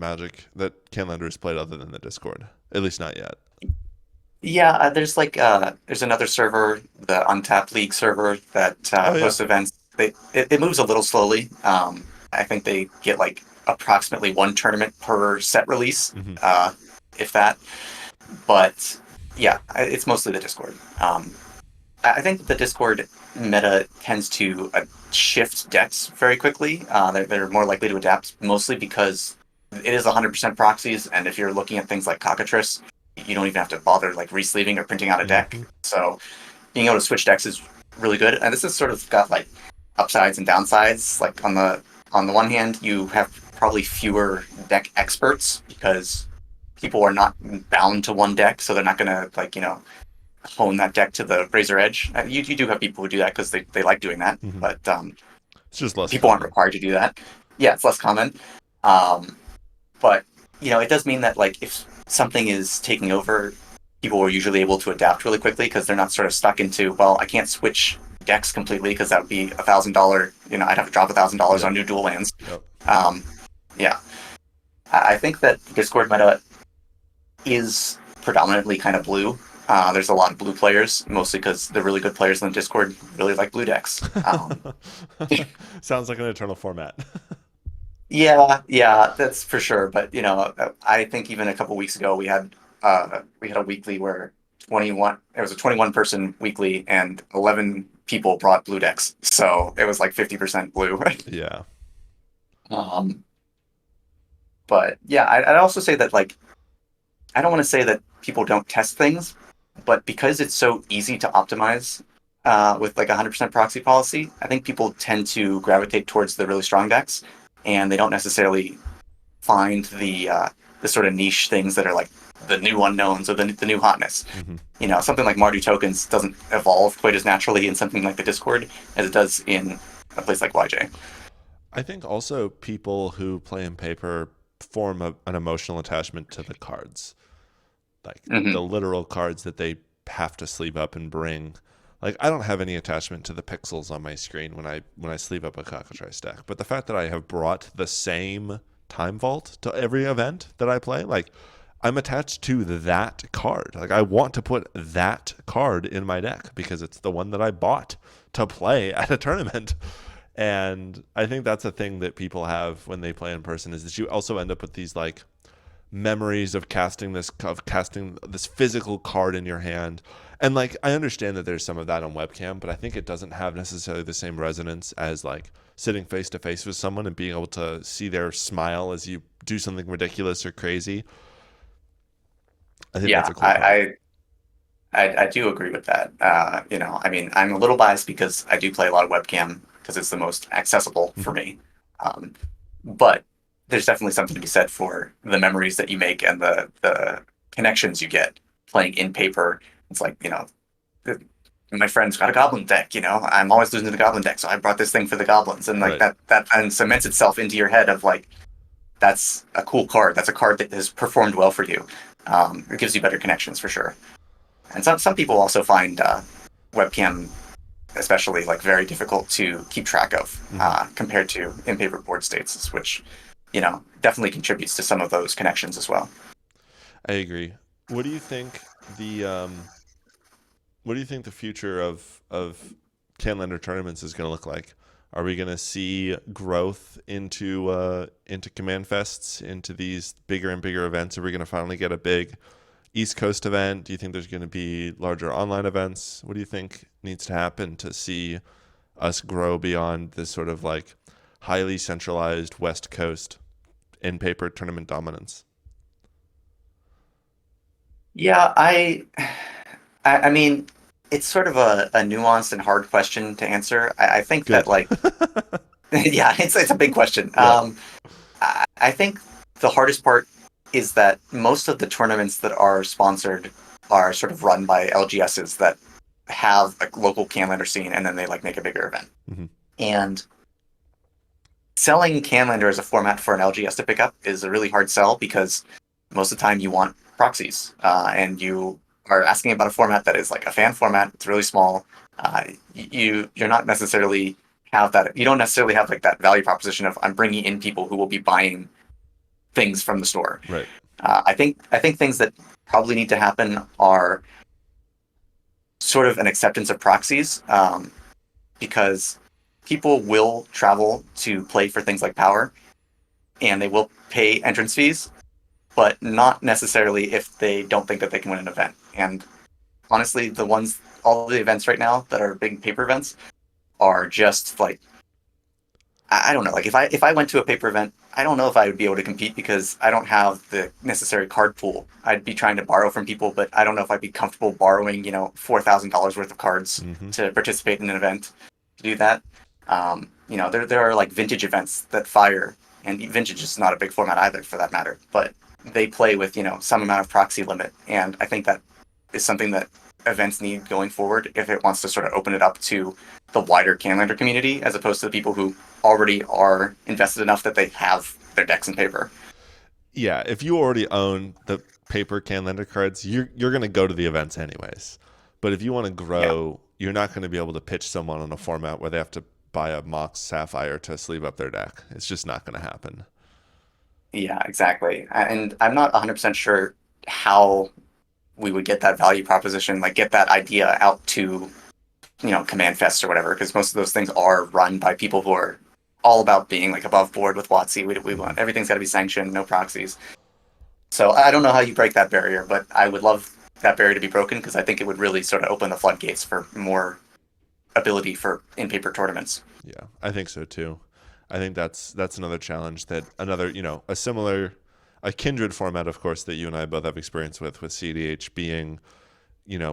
that Canlander has played other than the Discord. At least not yet. Yeah, there's like there's another server, the Untapped League server that Oh yeah. hosts events. It moves a little slowly. I think they get like approximately one tournament per set release, Hmm. if that. But yeah, it's mostly the Discord. I think the Discord meta tends to shift decks very quickly. They're more likely to adapt, mostly because it is 100% proxies, and if you're looking at things like Cockatrice, you don't even have to bother like resleeving or printing out a deck. Hmm. So being able to switch decks is really good, and this has sort of got like upsides and downsides. Like on the one hand, you have probably fewer deck experts because people are not bound to one deck, so they're not going to like hone that deck to the razor edge. You do have people who do that because they like doing that, Hmm. but It's just less people aren't common. required to do that. Yeah, it's less common. Um, but it does mean that like if something is taking over, people are usually able to adapt really quickly because they're not sort of stuck into, well, I can't switch decks completely because that would be $1,000. I'd have to drop $1,000 Yep. on new dual lands. Yep. Um, yeah, I think that Discord meta is predominantly kind of blue. There's a lot of blue players, mostly because the really good players in the Discord really like blue decks. Sounds like an eternal format. Yeah, that's for sure. But I think even a couple weeks ago we had a weekly where 21. It was a 21 person weekly, and 11 people brought blue decks, so it was like 50% blue. Yeah. um, but yeah, I'd also say that like I don't want to say that people don't test things, but because it's so easy to optimize with like 100% proxy policy, I think people tend to gravitate towards the really strong decks, and they don't necessarily find the sort of niche things that are like the new unknowns or the new hotness. Hmm. Something like Mardu tokens doesn't evolve quite as naturally in something like the Discord as it does in a place like YJ. I think also people who play in paper form an emotional attachment to the cards, like the Hmm. literal cards that they have to sleeve up and bring. Like I don't have any attachment to the pixels on my screen when I sleeve up a cockatrice deck, but the fact that I have brought the same time vault to every event that I play, like I'm attached to that card. Like I want to put that card in my deck because it's the one that I bought to play at a tournament. And I think that's a thing that people have when they play in person is that you also end up with these like memories of casting this physical card in your hand. And like I understand that there's some of that on webcam, but I think it doesn't have necessarily the same resonance as like sitting face to face with someone and being able to see their smile as you do something ridiculous or crazy. I think that's Yeah, a cool part. I do agree with that. I mean, I'm a little biased because I do play a lot of webcam because it's the most accessible for Mhm. me. Um, but there's definitely something to be said for the memories that you make and the connections you get playing in paper. It's like, th- my friend's got a goblin deck, I'm always losing to the goblin deck, so I brought this thing for the goblins. And like Right. that and cements itself into your head of like, that's a cool card. That's a card that has performed well for you. It gives you better connections for sure. And some people also find webcam, especially like very difficult to keep track of Hmm. compared to in paper board states, which definitely contributes to some of those connections as well. I agree. What do you think what do you think the future of Canlander tournaments is going to look like? Are we going to see growth into command fests, into these bigger and bigger events? Are we going to finally get a big East Coast event? Do you think there's going to be larger online events? What do you think needs to happen to see us grow beyond this sort of like highly centralized West Coast in paper tournament dominance? Yeah, I mean, it's sort of a nuanced and hard question to answer. I think that Good. like, yeah, it's a big question. Yeah. I think the hardest part is that most of the tournaments that are sponsored are sort of run by LGSs that have a local Canlander scene, and then they like make a bigger event. Hmm. And selling Canlander as a format for an LGS to pick up is a really hard sell because most of the time you want proxies, and you are asking about a format that is like a fan format. It's really small. You're not necessarily have that. You don't necessarily have like that value proposition of I'm bringing in people who will be buying things from the store. Right. I think things that probably need to happen are sort of an acceptance of proxies, because people will travel to play for things like Power, and they will pay entrance fees, but not necessarily if they don't think that they can win an event. And honestly, all the events right now that are big paper events are just like, I don't know. Like if I went to a paper event, I don't know if I would be able to compete because I don't have the necessary card pool. I'd be trying to borrow from people, but I don't know if I'd be comfortable borrowing, $4,000 worth of cards Hmm. to participate in an event to do that. There are like vintage events that fire, and vintage is not a big format either for that matter, but they play with, some amount of proxy limit. And I think that is something that events need going forward if it wants to sort of open it up to the wider Canlander community as opposed to the people who already are invested enough that they have their decks in paper. Yeah, if you already own the paper Canlander cards, you're going to go to the events anyways. But if you want to Yeah, grow, you're not going to be able to pitch someone on a format where they have to buy a Mox Sapphire to sleeve up their deck. It's just not going to happen. yeah, exactly. And I'm not 100% sure how we would get that value proposition, like get that idea out to, command fests or whatever, because most of those things are run by people who are all about being like above board with WotC. We Hmm. want everything's got to be sanctioned, no proxies. So I don't know how you break that barrier, but I would love that barrier to be broken because I think it would really sort of open the floodgates for more ability for in paper tournaments. Yeah, I think so too. I think that's another challenge that another, a kindred format, of course, that you and I both have experience with CDH being,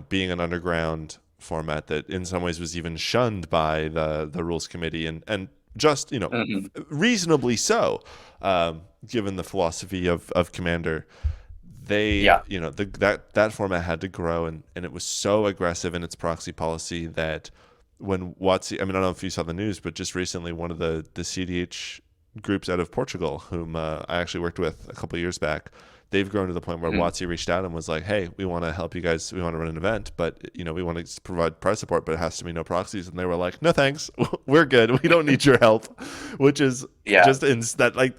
being an underground format that in some ways was even shunned by the rules committee and just, Hmm. reasonably so, given the philosophy of Commander. They, Yeah. that format had to grow, and it was so aggressive in its proxy policy that when WotC, I mean, I don't know if you saw the news, but just recently, one of the CDH groups out of Portugal, whom I actually worked with a couple of years back, they've grown to the point where Hmm. WotC reached out and was like, "Hey, we want to help you guys. We want to run an event, but we want to provide prize support, but it has to be no proxies." And they were like, "No, thanks. We're good. We don't need your help," which is Yeah. just in that like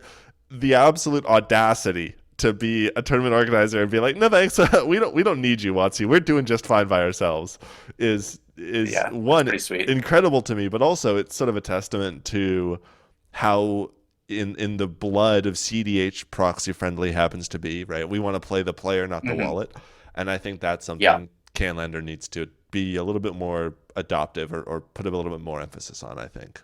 the absolute audacity to be a tournament organizer and be like, "No thanks, we don't need you, WotC. We're doing just fine by ourselves." Is Yeah. That's one pretty sweet. incredible to me, but also it's sort of a testament to how in the blood of CDH proxy friendly happens to be, right? We want to play the player, not the Hmm. wallet, and I think that's Yeah. something Canlander needs to be a little bit more adoptive or put a little bit more emphasis on. I think.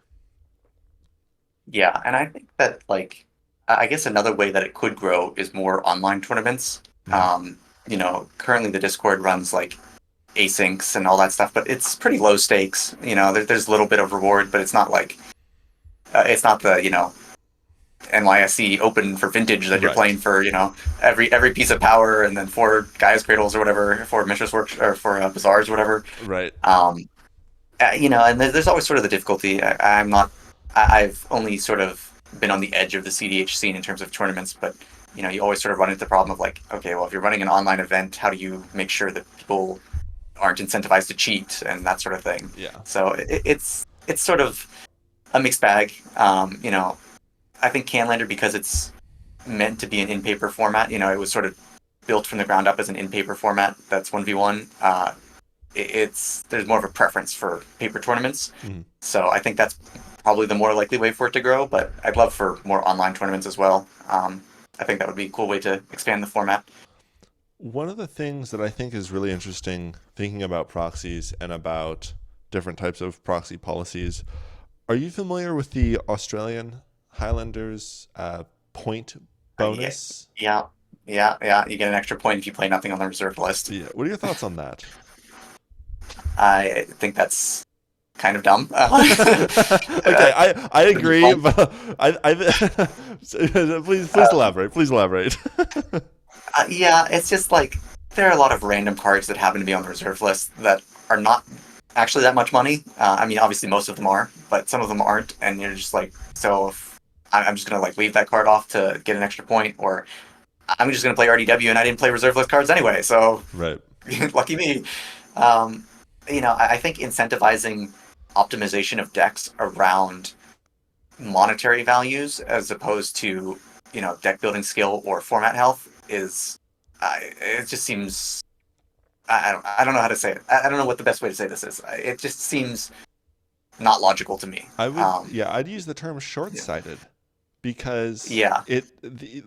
Yeah. And I think that like I guess another way that it could grow is more online tournaments. Hmm. Currently the Discord runs like asyncs and all that stuff, but it's pretty low stakes. There's a little bit of reward, but it's not like it's not the NYSE open for vintage that you're Right. playing for every piece of power and then four guys cradles or whatever for Mishra's work or for bazaars or whatever. Right. Um, and there's always sort of the difficulty. I'm not. I've only sort of been on the edge of the CDH scene in terms of tournaments, but you always sort of run into the problem of like, okay, well, if you're running an online event, how do you make sure that people aren't incentivized to cheat and that sort of thing? Yeah. So it's sort of a mixed bag. I think Canlander, because it's meant to be an in-paper format, it was sort of built from the ground up as an in-paper format that's 1v1. It's there's more of a preference for paper tournaments. Mhm. So I think that's probably the more likely way for it to grow, but I'd love for more online tournaments as well. I think that would be a cool way to expand the format. One of the things that I think is really interesting thinking about proxies and about different types of proxy policies, are you familiar with the Australian Highlanders point Yeah, bonus? yeah, yeah. You get an extra point if you play nothing on the reserve list. Yeah. What are your thoughts on that? I think that's kind of dumb. Okay, I agree, Well, but please uh, elaborate. Please elaborate. yeah, it's just like there are a lot of random cards that happen to be on the reserve list that are not actually that much money. I mean, obviously most of them are, but some of them aren't, and you're just like, so if I'm just gonna like leave that card off to get an extra point, or I'm just gonna play RDW and I didn't play reserve list cards anyway, so Right. lucky me. Um, I think incentivizing optimization of decks around monetary values as opposed to deck building skill or format health is it just seems I don't know how to say it. I don't know what the best way to say this is. It just seems not logical to me. I'd use the term Yeah, short-sighted because yeah,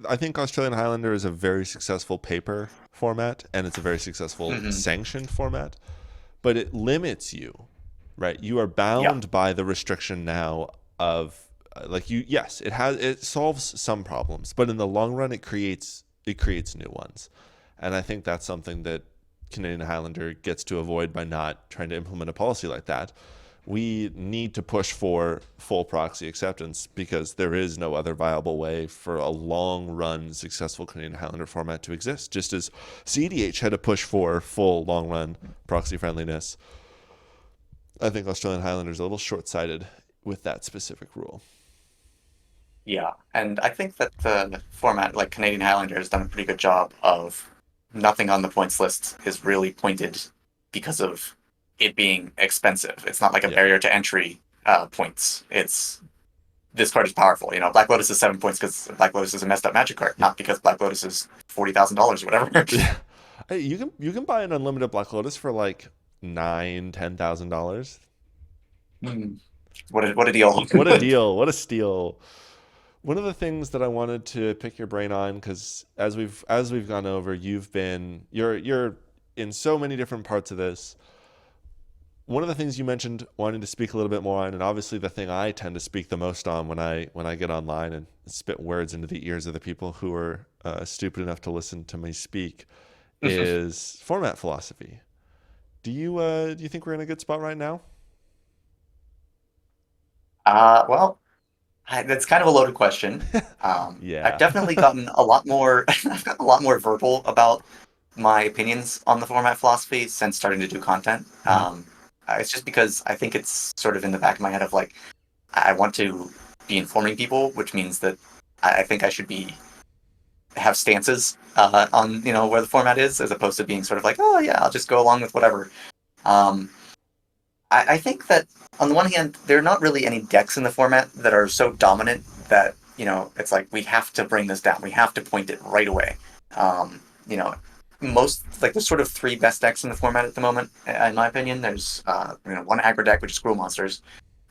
I think Australian Highlander is a very successful paper format and it's a very successful hmm sanctioned format, but it limits you, right? You are yeah, bound by the restriction now of yes, it solves some problems, but in the long run it creates new ones. And I think that's something that Canadian Highlander gets to avoid by not trying to implement a policy like that. We need to push for full proxy acceptance because there is no other viable way for a long run successful Canadian Highlander format to exist. Just as CDH had to push for full long run proxy friendliness, I think Australian Highlanders are a little short sighted with that specific rule. yeah. And I think that the format, like Canadian Highlander, has done a pretty good job of nothing on the points list is really pointed because of it being expensive. It's not like a Yeah. barrier to entry points. It's this card is powerful. Black Lotus is 7 points because Black Lotus is a messed up magic card, Yeah. not because Black Lotus is $40,000 or whatever. Yeah. Hey, you can buy an unlimited Black Lotus for like $9,000-$10,000. Hmm. What a deal. What a deal! What a steal! One of the things that I wanted to pick your brain on, because as we've gone over, you're in so many different parts of this. One of the things you mentioned wanting to speak a little bit more on, and obviously the thing I tend to speak the most on when I get online and spit words into the ears of the people who are stupid enough to listen to me speak, is format philosophy. Do you think we're in a good spot right now? Well, that's kind of a loaded question. I've Yeah. definitely gotten a lot more. I've gotten a lot more verbal about my opinions on the format philosophy since starting to do content. Mhm. It's just because I think it's sort of in the back of my head of like I want to be informing people, which means that I think I should be have stances on where the format is, as opposed to being sort of like, oh yeah, I'll just go along with whatever. Um, I think that on the one hand, there are not really any decks in the format that are so dominant that it's like we have to bring this down. We have to point it right away. Um, you know, most like there's sort of three best decks in the format at the moment, in my opinion. There's one aggro deck, which is Cruel Monsters.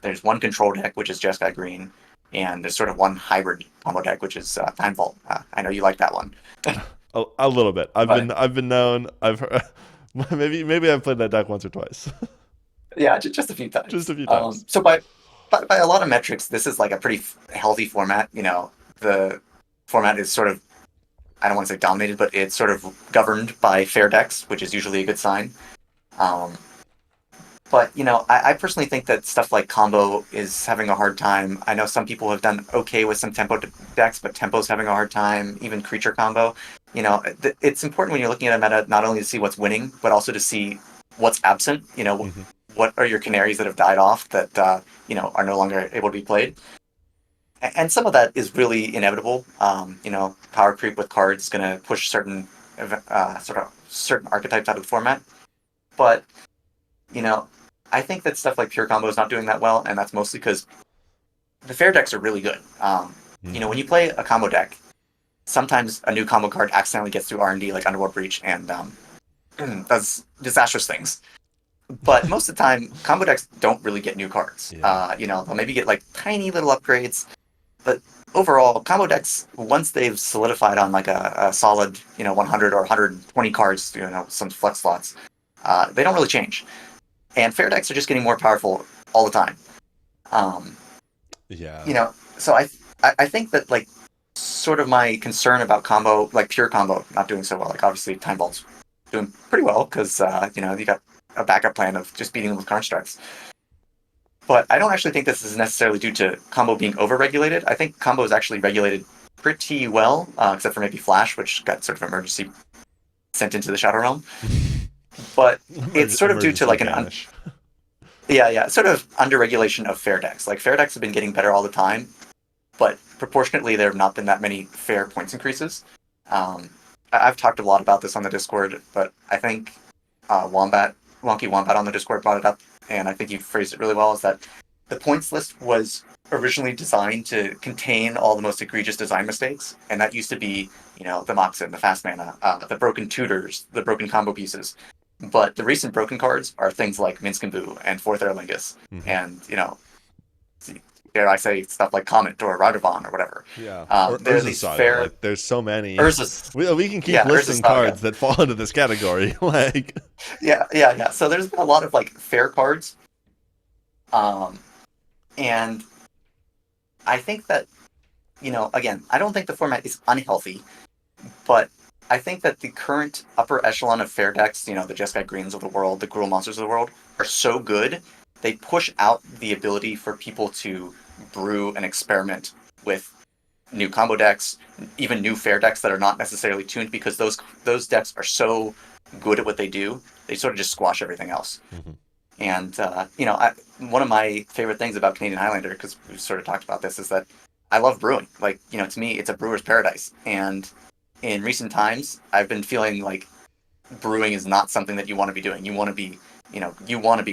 There's one control deck, which is Jeskai Green, and there's sort of one hybrid combo deck, which is Time Vault. I know you like that one, A little bit. I've but been I've been known. I've heard, maybe I've played that deck once or twice, yeah, just a few just times. a few times. So by a lot of metrics, this is like a pretty healthy format. The format is sort of I don't want to say dominated, but it's sort of governed by fair decks, which is usually a good sign. Um, but I personally think that stuff like combo is having a hard time. I know some people have done okay with some tempo decks, but tempo's having a hard time. Even creature combo. It's important when you're looking at a meta not only to see what's winning, but also to see what's absent. Hmm. What are your canaries that have died off that are no longer able to be played? And some of that is really inevitable. Power creep with cards is going to push certain archetypes out of the format. But you know, I think that stuff like pure combo is not doing that well, and that's mostly because the fair decks are really good. When Hmm. you play a combo deck, sometimes a new combo card accidentally gets through R&D like Underworld Breach and does disastrous things. But most of the time, combo decks don't really get new cards. Yeah. They'll maybe get like tiny little upgrades, but overall, combo decks, once they've solidified on like a solid, 100 or 120 cards, some flex slots, they don't really change. And fair decks are just getting more powerful all the time. Um, Yeah. so I think that like sort of my concern about combo, like pure combo, not doing so well. Like obviously, Time Vault's doing pretty well because you got a backup plan of just beating them with constructs. But I don't actually think this is necessarily due to combo being overregulated. I think combo is actually regulated pretty well, except for maybe Flash, which got sort of emergency sent into the Shadow Realm. But it's sort of due to Emergency like banish. yeah, sort of underregulation of fair decks. Like fair decks have been getting better all the time, but proportionately there have not been that many fair points increases. I've talked a lot about this on the Discord, but I think Wonky Wombat on the Discord brought it up, and I think you phrased it really well. Is that the points list was originally designed to contain all the most egregious design mistakes, and that used to be, the Moxen, the fast mana, the broken tutors, the broken combo pieces. But the recent broken cards are things like Minsk and Boo and Fourth Airlingus, Mm-hmm. and dare I say stuff like Comet or Radovon or whatever. Yeah. Or There are Urza these Saga. fair Like, there's so many. Urza's, We can keep yeah, Urza's listing Saga. cards that fall into this category. Like, Yeah. So there's been a lot of like fair cards, and I think that again, I don't think the format is unhealthy, but I think that the current upper echelon of fair decks, the Jeskai Greens of the world, the Gruul Monsters of the world, are so good. They push out the ability for people to brew and experiment with new combo decks, even new fair decks that are not necessarily tuned, because those decks are so good at what they do. They sort of just squash everything else. mm-hmm. And one of my favorite things about Canadian Highlander, because we've sort of talked about this, is that I love brewing. Like, to me, it's a brewer's paradise. And in recent times, I've been feeling like brewing is not something that you want to be doing. You want to be,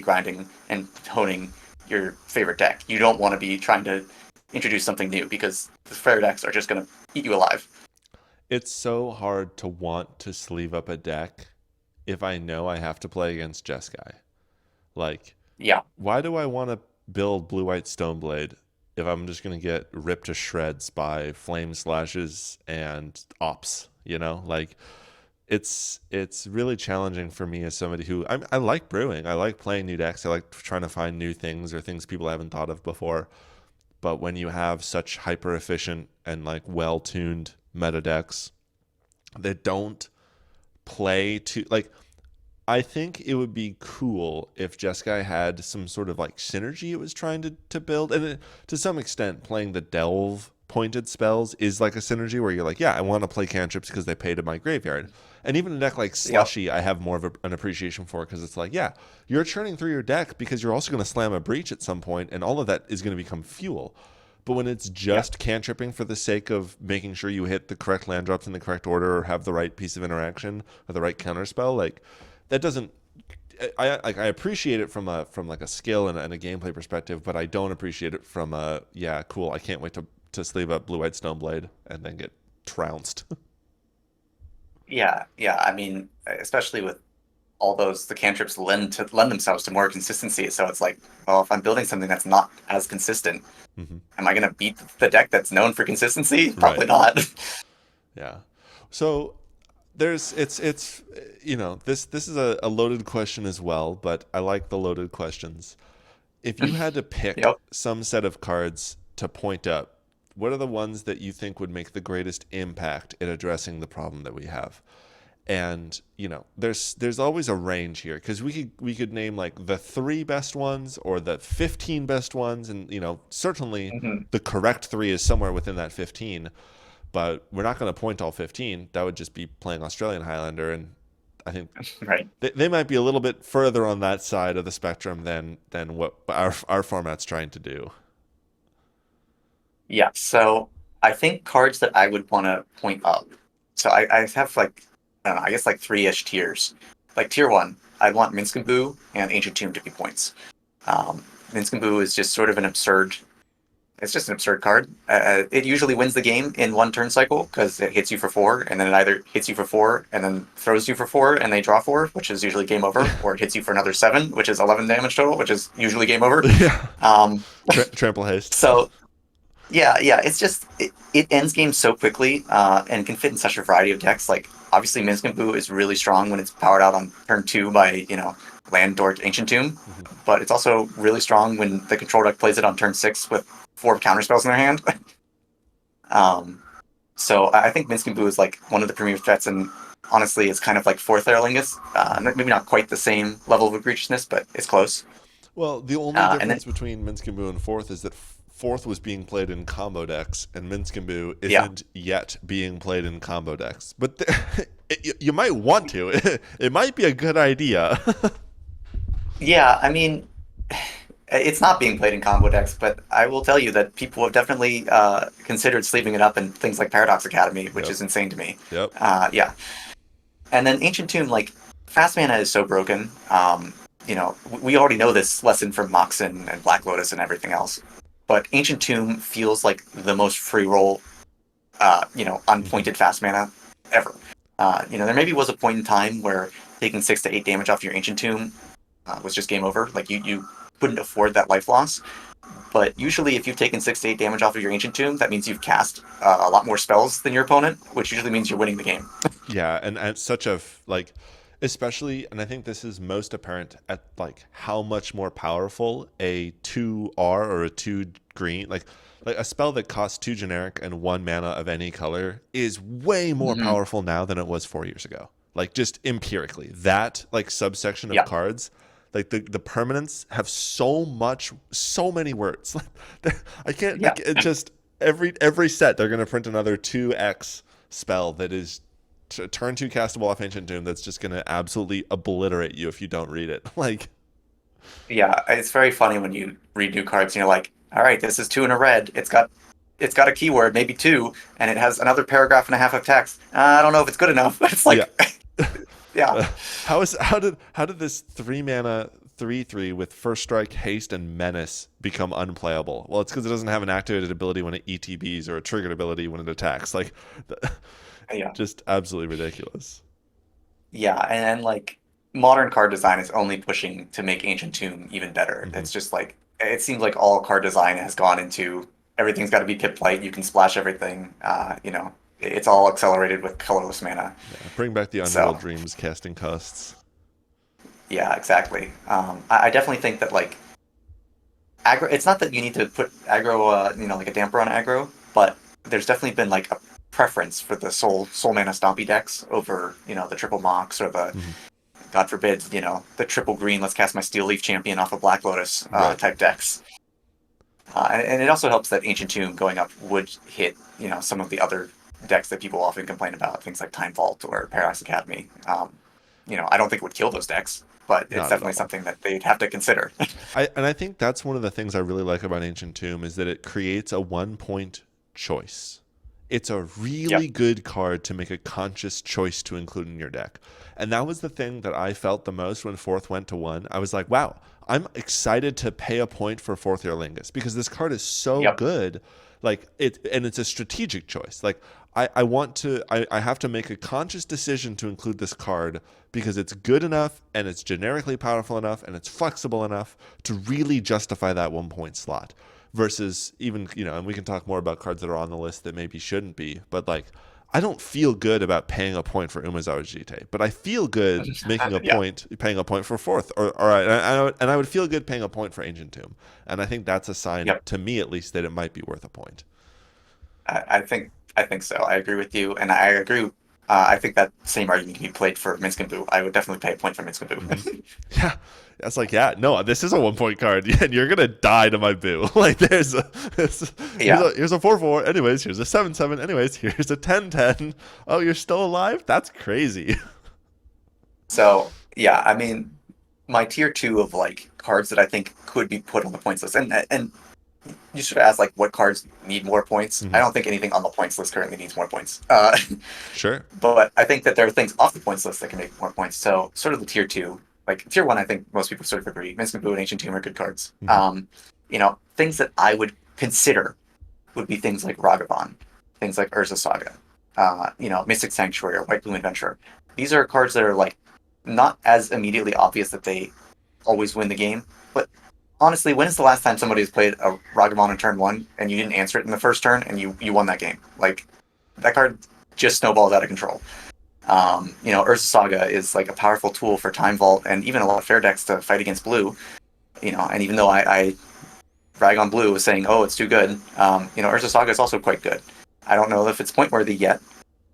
grinding and honing your favorite deck. You don't want to be trying to introduce something new, because the fair decks are just going to eat you alive. It's so hard to want to sleeve up a deck if I know I have to play against Jeskai. Like, Yeah. why do I want to build Blue-White Stoneblade if I'm just going to get ripped to shreds by Flame Slashes and Ops? Like, it's really challenging for me as somebody who I like brewing. I like playing new decks. I like trying to find new things or things people haven't thought of before. But when you have such hyper efficient and like well tuned meta decks that don't play to like, I think it would be cool if Jeskai had some sort of like synergy it was trying to build, and to some extent playing the delve pointed spells is like a synergy where you're like, yeah, I want to play cantrips because they pay to my graveyard. And even a deck like Slushy, I have more of an appreciation for, because it's like, yeah, you're churning through your deck because you're also going to slam a breach at some point, and all of that is going to become fuel. But when it's just cantripping for the sake of making sure you hit the correct land drops in the correct order or have the right piece of interaction or the right counterspell, like, that doesn't. I appreciate it from a skill and a gameplay perspective, but I don't appreciate it from a cool. I can't wait to sleeve up Blue-White Stoneblade and then get trounced. Yeah. I mean, especially with all the cantrips lend themselves to more consistency. So it's like, well, if I'm building something that's not as consistent, mm-hmm. am I going to beat the deck that's known for consistency? Probably Right. not. Yeah. So this is a loaded question as well, but I like the loaded questions. If you had to pick Yep. some set of cards to point up, what are the ones that you think would make the greatest impact in addressing the problem that we have? And there's always a range here, because we could name like the 3 best ones or the 15 best ones, and certainly Mm-hmm. the correct 3 is somewhere within that 15. But we're not going to point all 15. That would just be playing Australian Highlander, and I think Right. they might be a little bit further on that side of the spectrum than what our format's trying to do. Yeah. So I think cards that I would want to point up. So I have like, I don't know, I guess like 3-ish tiers. Like tier 1, I'd want Minsk and Boo and Ancient Tomb to be points. Minsk and Boo is just sort of it's just an absurd card. It usually wins the game in one turn cycle because it hits you for 4, and then it either hits you for 4 and then throws you for 4 and they draw 4, which is usually game over, or it hits you for another 7, which is 11 damage total, which is usually game over. Yeah. Um, Trample haste. so Yeah. It's just it ends games so quickly, and can fit in such a variety of decks. Like obviously, Minskaboo is really strong when it's powered out on turn two by Land Dork Ancient Tomb, Mhm. but it's also really strong when the control deck plays it on turn six with four counter spells in their hand. um, so I think Minskaboo is like one of the premier threats, and honestly, it's kind of like fourth Aerlingus. Maybe not quite the same level of egregiousness, but it's close. Well, the only And then difference between Minskaboo and Fourth is that Fourth was being played in combo decks, and Minskaboo yeah, isn't yet being played in combo decks. But you might want to. It might be a good idea. yeah. I mean, it's not being played in combo decks, but I will tell you that people have definitely considered sleeving it up in things like Paradox Academy, which Yep. is insane to me. Yep. Yeah, and then Ancient Tomb, like fast mana is so broken. We already know this lesson from Moxen and Black Lotus and everything else, but Ancient Tomb feels like the most free roll, Mhm. unpointed fast mana ever. There maybe was a point in time where taking 6 to 8 damage off your Ancient Tomb was just game over. Like you couldn't afford that life loss. But usually, if you've taken 6 to 8 damage off of your Ancient Tomb, that means you've cast a lot more spells than your opponent, which usually means you're winning the game. Yeah, and such a like, especially, and I think this is most apparent at like how much more powerful a 2R or a 2 green, like a spell that costs 2 generic and 1 mana of any color is way more Mm-hmm. powerful now than it was 4 years ago. Like just empirically, that like subsection of Yeah, cards, like the permanents have so many words. I can't yeah, like it just every set they're gonna print another 2x spell that is turn two castable off Ancient Doom that's just going to absolutely obliterate you if you don't read it. Like, yeah. It's very funny when you read new cards and you're like, all right, this is two in a red. It's got a keyword, maybe two, and it has another paragraph and a half of text. I don't know if it's good enough. It's yeah. like, yeah, How did this 3 mana 3/3 with first strike, haste, and menace become unplayable? Well, it's because it doesn't have an activated ability when it ETBs or a triggered ability when it attacks. Like, yeah. just absolutely ridiculous. Yeah, and like modern card design is only pushing to make Ancient Tomb even better. Hmm. It's just like it seems like all card design has gone into everything's got to be pip light. You can splash everything. It's all accelerated with colorless mana. Yeah, bring back the Unreal So Dreams casting costs. yeah, exactly. I definitely think that like aggro. It's not that you need to put aggro, like a damper on aggro, but there's definitely been like a preference for the soul mana stompy decks over the triple mox or the Hmm. God forbid, the triple green, let's cast my Steel Leaf Champion off of Black Lotus Right. type decks. And it also helps that Ancient Tomb going up would hit, some of the other decks that people often complain about, things like Time Vault or Paradox Academy. I don't think it would kill those decks, but it's Not at definitely all. something that they'd have to consider. I think that's one of the things I really like about Ancient Tomb is that it creates a 1 point choice. It's a Yep. really good card to make a conscious choice to include in your deck. And that was the thing that I felt the most when fourth went to one. I was like, wow, I'm excited to pay a point for fourth Earlingus because this card is so Yep. good. Like and it's a strategic choice. Like I have to make a conscious decision to include this card because it's good enough and it's generically powerful enough and it's flexible enough to really justify that 1 point slot versus even, and we can talk more about cards that are on the list that maybe shouldn't be, but like I don't feel good about paying a point for Umezawa Jite, but I feel good making a Yeah. point, paying a point for fourth, and I would feel good paying a point for Ancient Tomb, and I think that's a sign Yep. to me at least that it might be worth a point. I think so. I agree with you, and I agree. I think that same argument can be played for Minsk and Boo. I would definitely pay a point for Minsk and Hmm. Boo. Yeah, that's like, yeah, no, this is a 1 point card, yeah, and you're gonna die to my boo. Like, Yeah. here's a 4/4. Anyways, here's a 7/7. Anyways, here's a 10/10. Oh, you're still alive? That's crazy. So yeah, I mean, my tier two of like cards that I think could be put on the points list, and you should ask like what cards need more points. I Hmm. don't think anything on the points list currently needs more points. Sure. But I think that there are things off the points list that can make more points. So sort of the tier two, like tier one, I think most people sort of agree. Minsk and Boo and Ancient Tomb are good cards. Hmm. Things that I would consider would be things like Ragavan, things like Urza Saga, Mystic Sanctuary or White Bloom Adventure. These are cards that are like not as immediately obvious that they always win the game, but honestly, when is the last time somebody has played a Ragavan on turn one and you didn't answer it in the first turn and you won that game? Like, that card just snowballs out of control. Urza Saga is like a powerful tool for Time Vault and even a lot of fair decks to fight against blue. And even though I rag on blue was saying, oh, it's too good, Urza Saga is also quite good. I don't know if it's point worthy yet,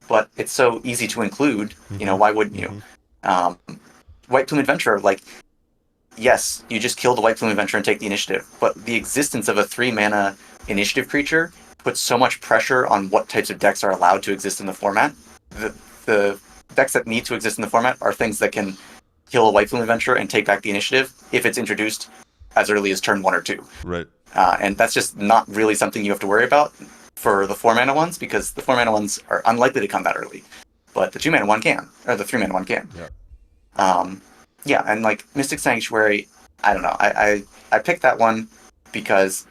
but it's so easy to include. Why wouldn't you? White Plume Adventurer, like, yes, you just kill the White Plume Adventurer and take the initiative, but the existence of a 3-mana initiative creature puts so much pressure on what types of decks are allowed to exist in the format. The decks that need to exist in the format are things that can kill a White Plume Adventurer and take back the initiative if it's introduced as early as turn 1 or 2. Right. And that's just not really something you have to worry about for the 4-mana ones, because the 4-mana ones are unlikely to come that early. But the 2-mana one can, or the 3-mana one can. Yeah. And like Mystic Sanctuary, I don't know. I picked that one because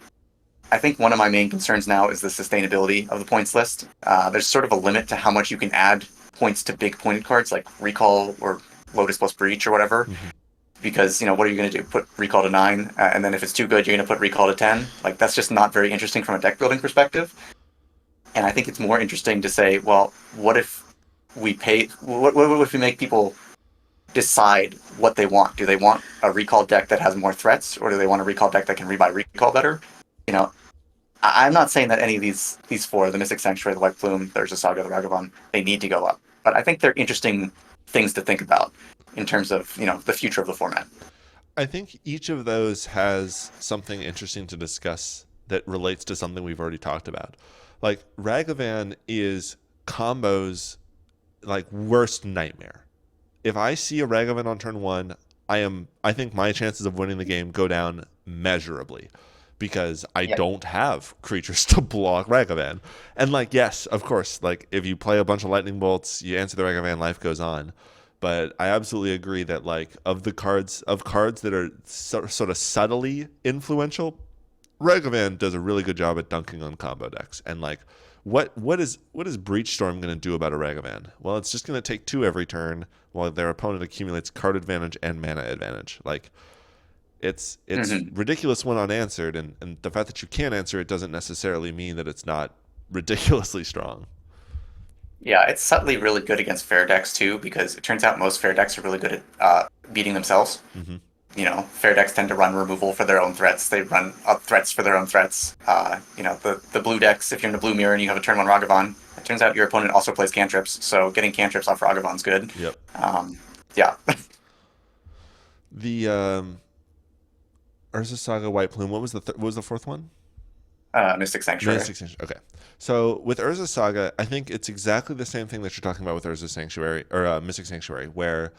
I think one of my main concerns now is the sustainability of the points list. There's sort of a limit to how much you can add points to big pointed cards like Recall or Lotus plus Breach or whatever. Because, what are you going to do? Put Recall to 9, and then if it's too good, you're going to put Recall to 10? Like, that's just not very interesting from a deck building perspective. And I think it's more interesting to say, well, what if we what if we make people decide what they want? Do they want a Recall deck that has more threats, or do they want a Recall deck that can rebuy Recall better? I'm not saying that any of these four, the Mystic Sanctuary, the White Plume, there's a Saga, the Ragavan, they need to go up. But I think they're interesting things to think about in terms of, the future of the format. I think each of those has something interesting to discuss that relates to something we've already talked about. Like, Ragavan is combos like worst nightmare. If I see a Ragavan on turn 1, I think my chances of winning the game go down measurably, because I don't have creatures to block Ragavan. And like, yes, of course, like if you play a bunch of lightning bolts, you answer the Ragavan, life goes on. But I absolutely agree that like of cards that are sort of subtly influential, Ragavan does a really good job at dunking on combo decks. And like, what is Breach Storm going to do about a Ragavan? Well, it's just going to take 2 every turn while their opponent accumulates card advantage and mana advantage. Like, it's ridiculous when unanswered, and the fact that you can't answer it doesn't necessarily mean that it's not ridiculously strong. Yeah, it's subtly really good against fair decks too, because it turns out most fair decks are really good at beating themselves. Fair decks tend to run removal for their own threats. They run up threats for their own threats. The blue decks, if you're in a blue mirror and you have a turn 1 Ragavan, it turns out your opponent also plays cantrips, so getting cantrips off Ragavan's good. Yep. Yeah. The Urza Saga White Plume, what was the fourth one? Mystic Sanctuary. Okay. So with Urza Saga, I think it's exactly the same thing that you're talking about with Urza Sanctuary, or Mystic Sanctuary, where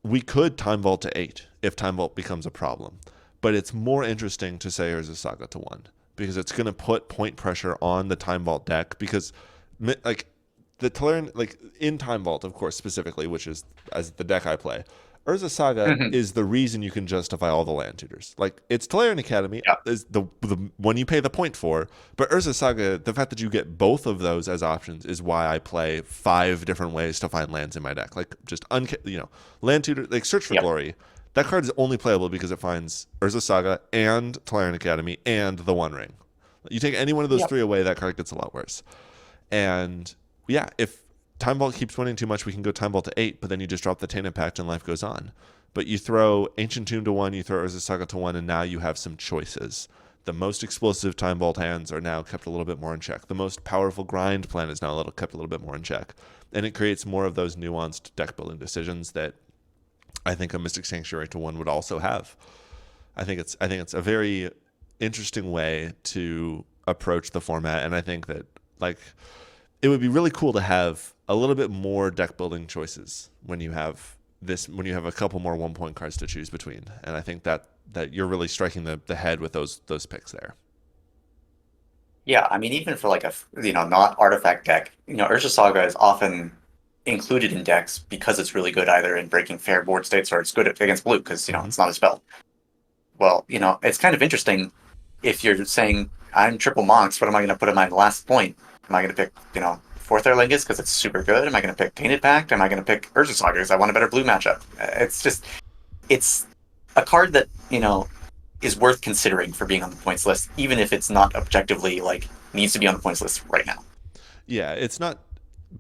we could Time Vault to 8 if Time Vault becomes a problem. But it's more interesting to say Urza Saga to 1, because it's going to put point pressure on the Time Vault deck, because like the Tolarian, like in Time Vault, of course, specifically, which is as the deck I play, Urza Saga is the reason you can justify all the land tutors. Like, it's Tolarian Academy is the one you pay the point for, but Urza Saga, the fact that you get both of those as options is why I play 5 different ways to find lands in my deck. Like, just land tutor, like Search for Glory. That card is only playable because it finds Urza Saga and Tolarian Academy and the One Ring. You take any one of those 3 away, that card gets a lot worse. And yeah, if Time Vault keeps winning too much, we can go Time Vault to 8, but then you just drop the Tainted Pact and life goes on. But you throw Ancient Tomb to 1, you throw Urza Saga to 1, and now you have some choices. The most explosive Time Vault hands are now kept a little bit more in check. The most powerful grind plan is now kept a little bit more in check. And it creates more of those nuanced deck building decisions that I think a Mystic Sanctuary to 1 would also have. I think it's a very interesting way to approach the format, and I think that like it would be really cool to have a little bit more deck building choices when you have a couple more 1-point cards to choose between. And I think that you're really striking the head with those picks there. Yeah, I mean, even for like a not artifact deck, Urza Saga is often included in decks because it's really good either in breaking fair board states, or it's good against blue because it's not a spell. Well, it's kind of interesting if you're saying I'm triple monks. What am I going to put in my last point? Am I going to pick, Fourth Air Lingus because it's super good? Am I going to pick Tainted Pact? Am I going to pick Urza Saga because I want a better blue matchup? It's a card that, is worth considering for being on the points list, even if it's not objectively like needs to be on the points list right now. Yeah, it's not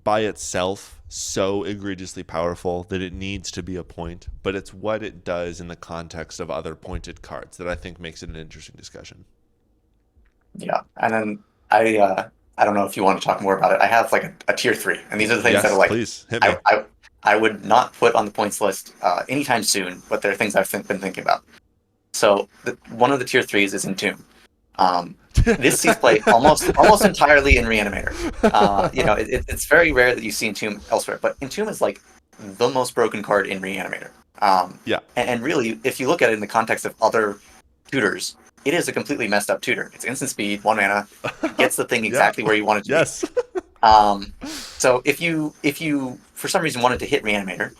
by itself so egregiously powerful that it needs to be a point, but it's what it does in the context of other pointed cards that I think makes it an interesting discussion. Yeah, and then I don't know if you want to talk more about it. I have like a tier three, and these are the things that are Yes, like please hit me. I would not put on the points list anytime soon, but they're things I've been thinking about. So one of the tier threes is Entomb. This sees play almost entirely in Reanimator. It's very rare that you see Entomb elsewhere, but Entomb is like the most broken card in Reanimator. Yeah. And really, if you look at it in the context of other tutors, it is a completely messed up tutor. It's instant speed, 1 mana, gets the thing exactly where you want it to yes. be. So if you for some reason wanted to hit Reanimator,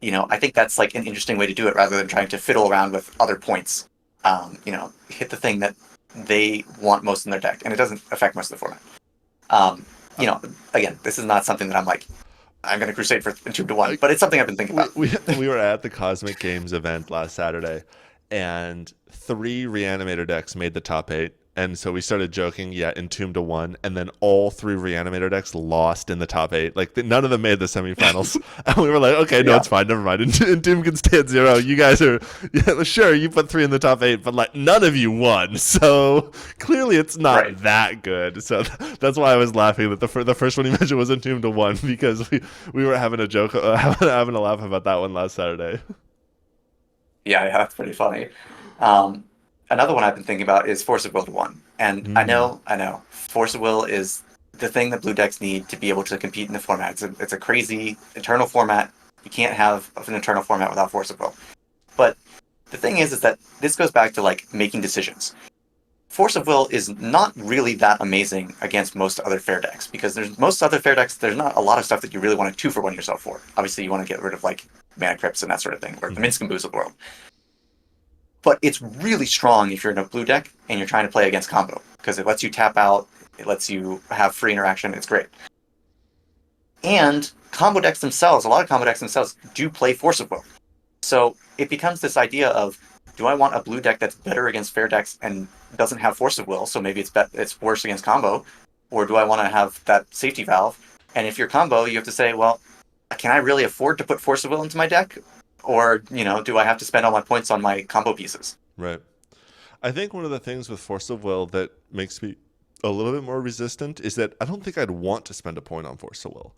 I think that's like an interesting way to do it rather than trying to fiddle around with other points. Hit the thing that they want most in their deck, and it doesn't affect most of the format. Again, this is not something that I'm going to crusade for 2-1, but it's something I've been thinking about. We were at the Cosmic Games event last Saturday, and 3 Reanimator decks made the top 8. And so we started joking, Entomb to 1, and then all 3 Reanimator decks lost in the top 8. Like, none of them made the semifinals. And we were like, okay, no, it's fine, never mind. Entomb can stay at 0. You guys are, sure, you put 3 in the top 8, but like, none of you won. So clearly it's not that good. So that's why I was laughing that the first one you mentioned was Entomb to 1, because we were having a joke, having a laugh about that one last Saturday. Yeah, that's pretty funny. Another one I've been thinking about is Force of Will to 1. And I know, Force of Will is the thing that blue decks need to be able to compete in the format. It's a crazy eternal format. You can't have an eternal format without Force of Will. But the thing is that this goes back to like making decisions. Force of Will is not really that amazing against most other fair decks, because there's not a lot of stuff that you really want to 2-for-1 yourself for. Obviously, you want to get rid of like mana crypts and that sort of thing, or the Minsc and Booze of the world. But it's really strong if you're in a blue deck and you're trying to play against combo, because it lets you tap out, it lets you have free interaction, it's great. And a lot of combo decks themselves do play Force of Will. So it becomes this idea of, do I want a blue deck that's better against fair decks and doesn't have Force of Will, so maybe it's worse against combo, or do I want to have that safety valve? And if you're combo, you have to say, well, can I really afford to put Force of Will into my deck? Or, do I have to spend all my points on my combo pieces? Right. I think one of the things with Force of Will that makes me a little bit more resistant is that I don't think I'd want to spend a point on Force of Will.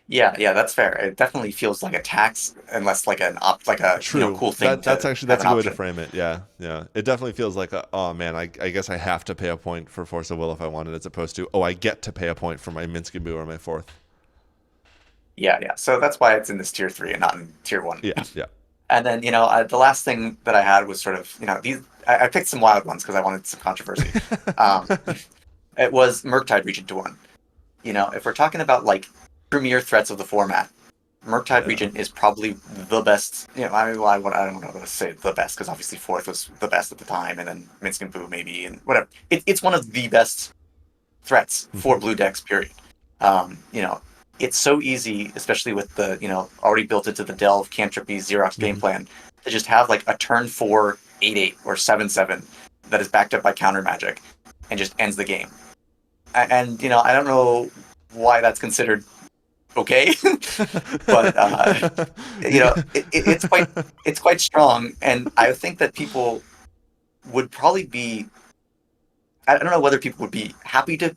Yeah, that's fair. It definitely feels like a tax, unless like cool thing. That's a good way to frame it. Yeah. It definitely feels like oh man, I guess I have to pay a point for Force of Will if I want it, as opposed to I get to pay a point for my Minsc and Boo or my 4th. Yeah. So that's why it's in this tier 3 and not in tier 1. Yeah. And then the last thing that I had was sort of these. I picked some wild ones because I wanted some controversy. It was Murktide Regent to 1. If we're talking about like premier threats of the format, Murktide Regent is probably the best. I don't know how to say the best, because obviously 4th was the best at the time, and then Minsc and Boo maybe, and whatever. It's one of the best threats for blue decks. Period. It's so easy, especially with the already built into the Delve Cantripy Xerox game plan, to just have like a turn 4 8/8 or 7/7 that is backed up by counter magic and just ends the game. And I don't know why that's considered okay, but it's quite strong, and I think that people would probably be. I don't know whether people would be happy to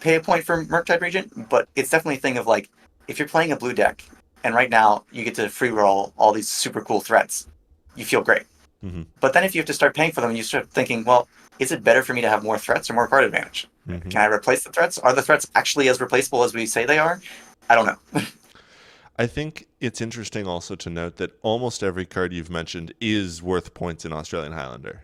pay a point for Murktide Regent, but it's definitely a thing of like, if you're playing a blue deck and right now you get to free roll all these super cool threats, you feel great. Mm-hmm. But then if you have to start paying for them, you start thinking, well, is it better for me to have more threats or more card advantage? Mm-hmm. Can I replace the threats? Are the threats actually as replaceable as we say they are? I don't know. I think it's interesting also to note that almost every card you've mentioned is worth points in Australian Highlander.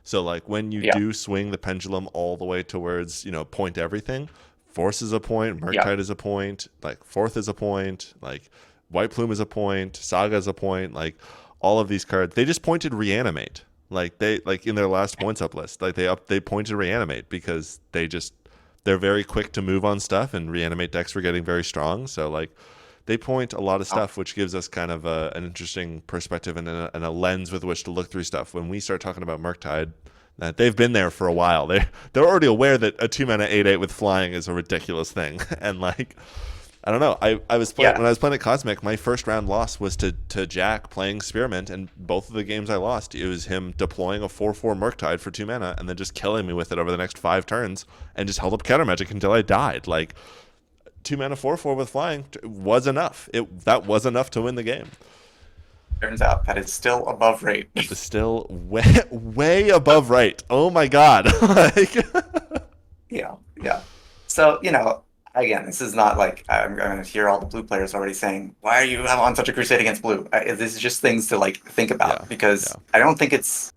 So like when you do swing the pendulum all the way towards, point everything, Force is a point, Murktide is a point, like 4th is a point, like White Plume is a point, Saga is a point, like all of these cards, they just pointed Reanimate. Like they in their last points up list, like they pointed Reanimate because they're very quick to move on stuff, and Reanimate decks were getting very strong. So like they point a lot of Oh, stuff, which gives us kind of an interesting perspective and a lens with which to look through stuff. When we start talking about Murktide, that they've been there for a while. They're already aware that a 2-mana 8/8 with flying is a ridiculous thing, and like I don't know. I was playing yeah. when I was playing at Cosmic. My first round loss was to Jack playing Spearmint, and both of the games I lost, it was him deploying a 4/4 Murktide for 2 mana and then just killing me with it over the next 5 turns, and just held up counter magic until I died. Like 2 mana 4/4 with flying was enough. That was enough to win the game. Turns out that it's still above rate. It's still way above right. Oh my god! Like, Yeah, yeah. So, again, this is not like I'm going to hear all the blue players already saying, "Why are you on such a crusade against blue?" This is just things to like think about yeah, because yeah. I don't think it's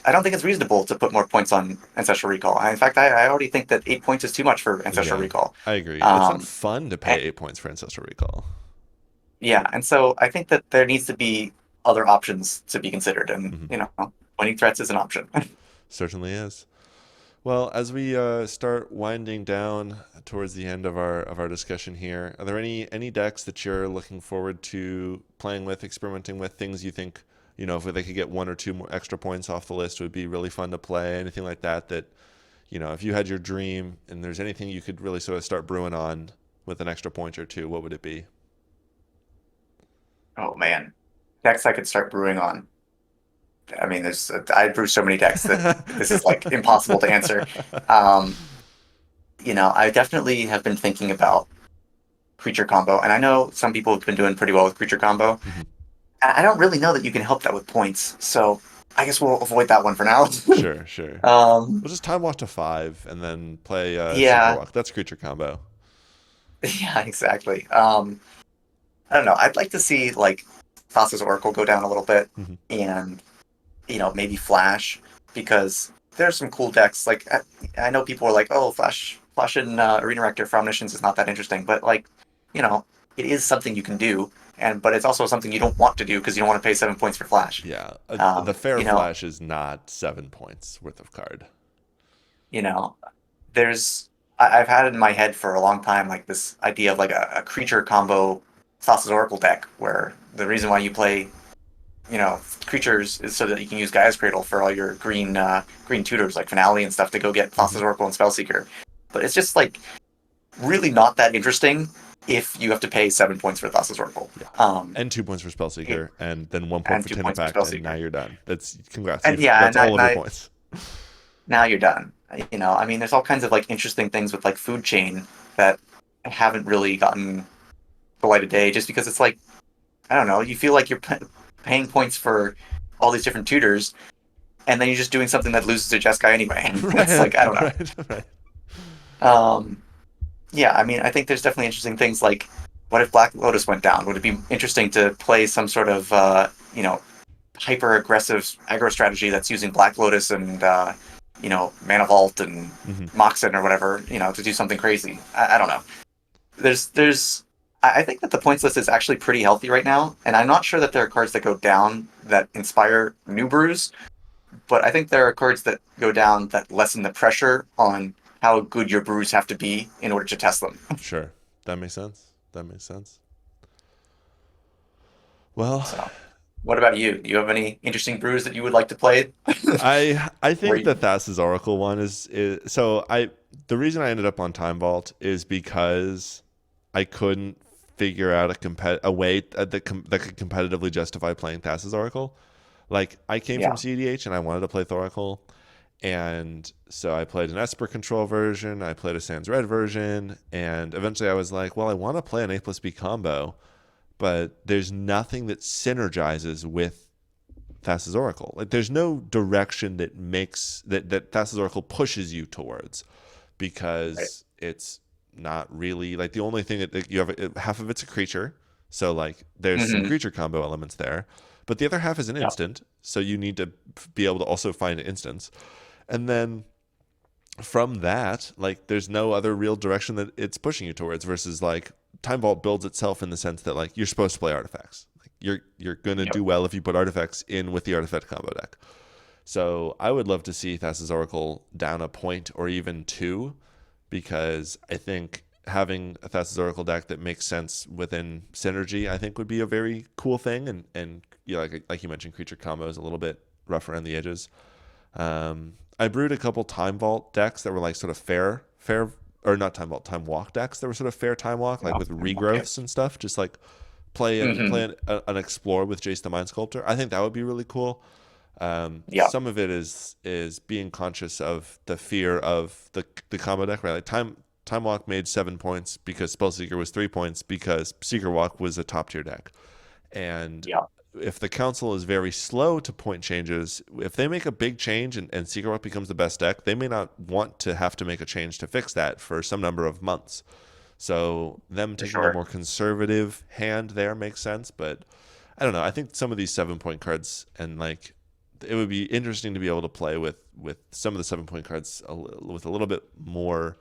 reasonable to put more points on Ancestral Recall. In fact, I already think that 8 points is too much for Ancestral Yeah, Recall. I agree. It's not Um, fun to and, pay 8 points for Ancestral Recall. yeah, and so I think that there needs to be other options to be considered, and Hmm. winning threats is an option. Certainly is. Well, as we start winding down towards the end of our discussion here, are there any decks that you're looking forward to playing with, experimenting with, things you think, if they could get 1 or 2 more extra points off the list, would be really fun to play? Anything like that if you had your dream and there's anything you could really sort of start brewing on with an extra point or two, what would it be? Oh man, decks I could start brewing on. I mean, I brew so many decks that this is like impossible to answer. Um, I definitely have been thinking about creature combo, and I know some people have been doing pretty well with creature combo. Mhm. I don't really know that you can help that with points, so I guess we'll avoid that one for now. Sure, sure. um, We'll just time walk to 5 and then play Synchro yeah, Walk. That's creature combo. yeah, exactly. I don't know. I'd like to see like Thassa's Oracle go down a little bit, Hmm. and maybe Flash because there's some cool decks. Like I know people are like, oh, Flash and Arena Rector for Omniscience is not that interesting, but like, you know, it is something you can do, but it's also something you don't want to do because you don't want to pay 7 points for Flash. Yeah, the Um, fair you know, flash is not 7 points worth of card. you know, there's I've had it in my head for a long time like this idea of like a creature combo Thassa's Oracle deck where the reason why you play creatures is so that you can use Gaia's Cradle for all your green tutors like Finale and stuff to go get Hmm. Thassa's Oracle and Spellseeker. But it's just like really not that interesting if you have to pay 7 points for Thassa's Oracle. Yeah, Um, and 2 points for Spellseeker, and then 1 point and for two Tin points for Impact, and now Spellseeker. you're done. That's congrats. And yeah, That's all of your points. now you're done. I mean, there's all kinds of like interesting things with like Food Chain that haven't really gotten the light of day just because it's like, I don't know, you feel like you're paying points for all these different tutors and then you're just doing something that loses to Jeskai anyway. It's Right, like, I don't know. right. Um, yeah, I mean, I think there's definitely interesting things like what if Black Lotus went down? Would it be interesting to play some sort of, hyper aggressive aggro strategy that's using Black Lotus and, Mana Vault and Hmm. Moxen or whatever, to do something crazy? I don't know. I think that the points list is actually pretty healthy right now, and I'm not sure that there are cards that go down that inspire new brews, but I think there are cards that go down that lessen the pressure on how good your brews have to be in order to test them. Sure, that makes sense. Well, So, what about you? Do you have any interesting brews that you would like to play? I Where think you, that Thassa's Oracle one is so I the reason I ended up on Time Vault is because I couldn't figure out a way that could competitively justify playing Thassa's Oracle. Like I came from yeah, CDH and I wanted to play Thoracle, and so I played an Esper control version, I played a Sans Red version, and eventually I was like, well, I want to play an A plus B combo, but there's nothing that synergizes with Thassa's Oracle. Like there's no direction that Thassa's Oracle pushes you towards, right. because it's not really like the only thing that you have. Half of it's a creature, so like there's some Hmm. creature combo elements there, but the other half is an Yeah, instant, so you need to be able to also find an instance, and then from that, like there's no other real direction that it's pushing you towards. Versus like Time Vault builds itself in the sense that like you're supposed to play artifacts. Like you're gonna yep, do well if you put artifacts in with the artifact combo deck. So I would love to see Thassa's Oracle down a point or even two, because I think having a Thassa's Oracle deck that makes sense within synergy, I think would be a very cool thing. And you know, like you mentioned, creature combos a little bit rough around the edges. I brewed a couple Time Vault decks that were like sort of fair, or not Time Vault, Time Walk decks that were sort of fair Time Walk, like Yeah. with Okay. regrowths and stuff. Just like play an Explore with Jace the Mind Sculptor. I think that would be really cool. Yeah, Some of it is being conscious of the fear of the combo deck, right? Like Time Walk made 7 points because Spellseeker was 3 points because Seeker Walk was a top tier deck. And yeah, if the council is very slow to point changes, if they make a big change and Seeker Walk becomes the best deck, they may not want to have to make a change to fix that for some number of months. So them for taking a sure. more conservative hand there makes sense, but I don't know. I think some of these 7 point cards and like it would be interesting to be able to play with some of the 7 point cards with a little bit more,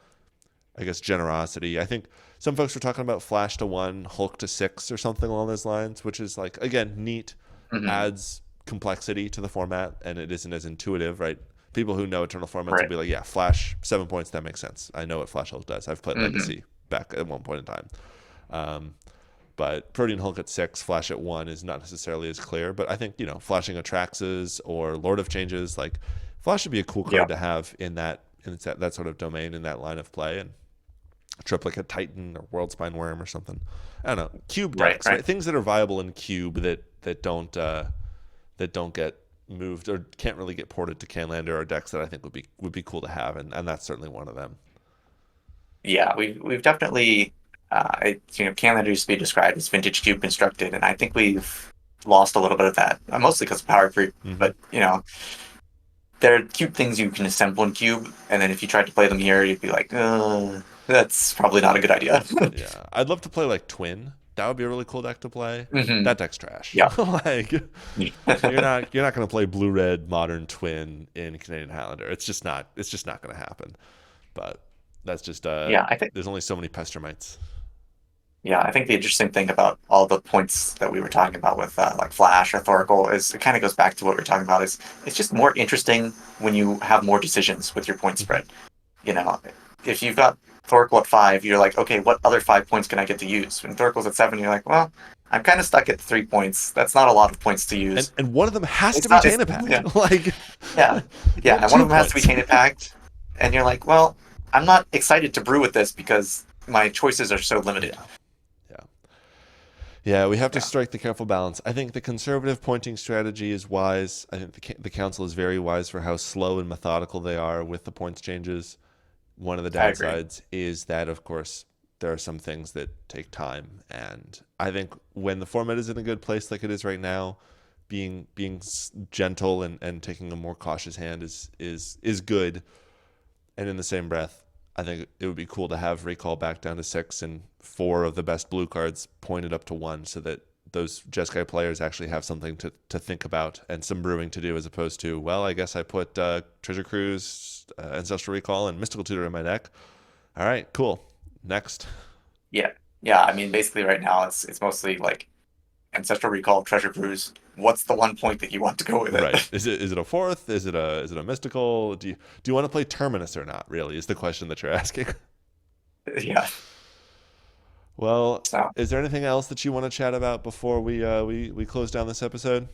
I guess, generosity. I think some folks were talking about Flash to 1, Hulk to 6, or something along those lines, which is like again neat, Hmm. adds complexity to the format, and it isn't as intuitive, right? People who know Eternal formats will Right. be like, yeah, Flash 7 points, that makes sense. I know what Flash Hulk does. I've played Hmm. Legacy back at one point in time. Um, but Protean Hulk at 6, Flash at 1 is not necessarily as clear. But I think, you know, flashing Atraxes or Lord of Changes, like Flash would be a cool Yeah. card to have in that sort of domain in that line of play. And Triplicate Titan or World Spine Worm or something. I don't know. Cube Right. decks, Right. right? Things that are viable in cube that don't get moved or can't really get ported to Canlander are decks that I think would be cool to have, and that's certainly one of them. Yeah, we've definitely, Canlander used to be described as vintage cube constructed, and I think we've lost a little bit of that, mostly because of power creep. Hmm. But there are cube things you can assemble in cube, and then if you tried to play them here, you'd be like, that's probably not a good idea. Yeah, I'd love to play like Twin. That would be a really cool deck to play. Hmm. That deck's trash. Yeah. Like you're not going to play blue red modern Twin in Canadian Highlander. It's just not going to happen. But that's just Yeah, I think. there's only so many Pestermites. Yeah, I think the interesting thing about all the points that we were talking about with like Flash or Thoracle is it kind of goes back to what we are talking about. Is it's just more interesting when you have more decisions with your point Hmm. spread. You know, if you've got Thoracle at 5, you're like, okay, what other 5 points can I get to use? When Thoracle's at 7, you're like, well, I'm kind of stuck at 3 points. That's not a lot of points to And use. and one of them has to It's be not. It's Tana yeah, packed. Like yeah, you yeah. have And one two of them has to be points. tainted packed, and you're like, well, I'm not excited to brew with this because my choices are so limited. Yeah. Yeah. Yeah, we have to Yeah, strike the careful balance. I think the conservative pointing strategy is wise. I think the council is very wise for how slow and methodical they are with the points changes. One of the I agree. downsides is that, of course, there are some things that take time, and I think when the format is in a good place like it is right now, being gentle and taking a more cautious hand is good. And in the same breath, I think it would be cool to have recall back down to 6 and 4 of the best blue cards pointed up to 1 so that those Jeskai players actually have something to think about and some brewing to do as opposed to, well, I guess I put Treasure Cruise, Ancestral Recall, and Mystical Tutor in my deck. All right, cool. Next. Yeah, yeah. I mean, basically, right now it's mostly like ancestral recall, treasure cruise. What's the one point that you want to go with Right. it? Is it a fourth? Is it a mystical? Do you want to play Terminus or not, really, is the question that you're asking. Yeah. Well, So is there anything else that you want to chat about before we close down this episode?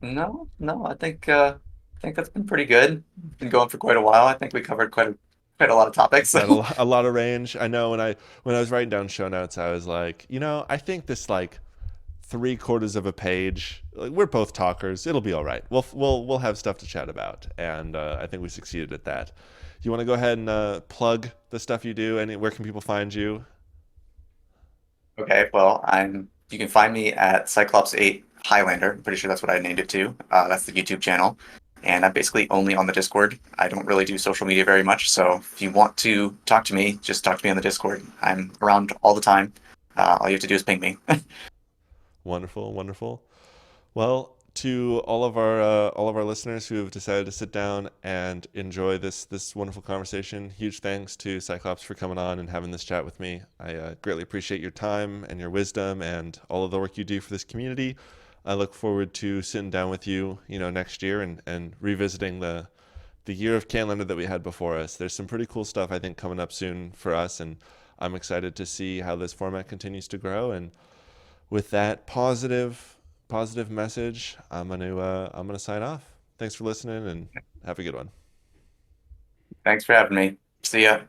no, no. I think that's been pretty good. Been going for quite a while. I think we covered quite a lot of topics. Got So a lot of range. I know when I was writing down show notes, I was like, I think this like 3/4 of a page. Like we're both talkers. It'll be all right. We'll have stuff to chat about, and I think we succeeded at that. You want to go ahead and plug the stuff you do, and where can people find you? okay, well, you can find me at Cyclopes 8 Highlander. I'm pretty sure that's what I named it to. That's the YouTube channel. And I'm basically only on the Discord. I don't really do social media very much. So if you want to talk to me, just talk to me on the Discord. I'm around all the time. All you have to do is ping me. Wonderful, wonderful. Well, to all of our listeners who have decided to sit down and enjoy this wonderful conversation, huge thanks to Cyclops for coming on and having this chat with me. I greatly appreciate your time and your wisdom and all of the work you do for this community. I look forward to sitting down with you, next year and revisiting the year of Canlander that we had before us. There's some pretty cool stuff I think coming up soon for us, and I'm excited to see how this format continues to grow. And with that positive message, I'm gonna sign off. Thanks for listening, and have a good one. Thanks for having me. See ya.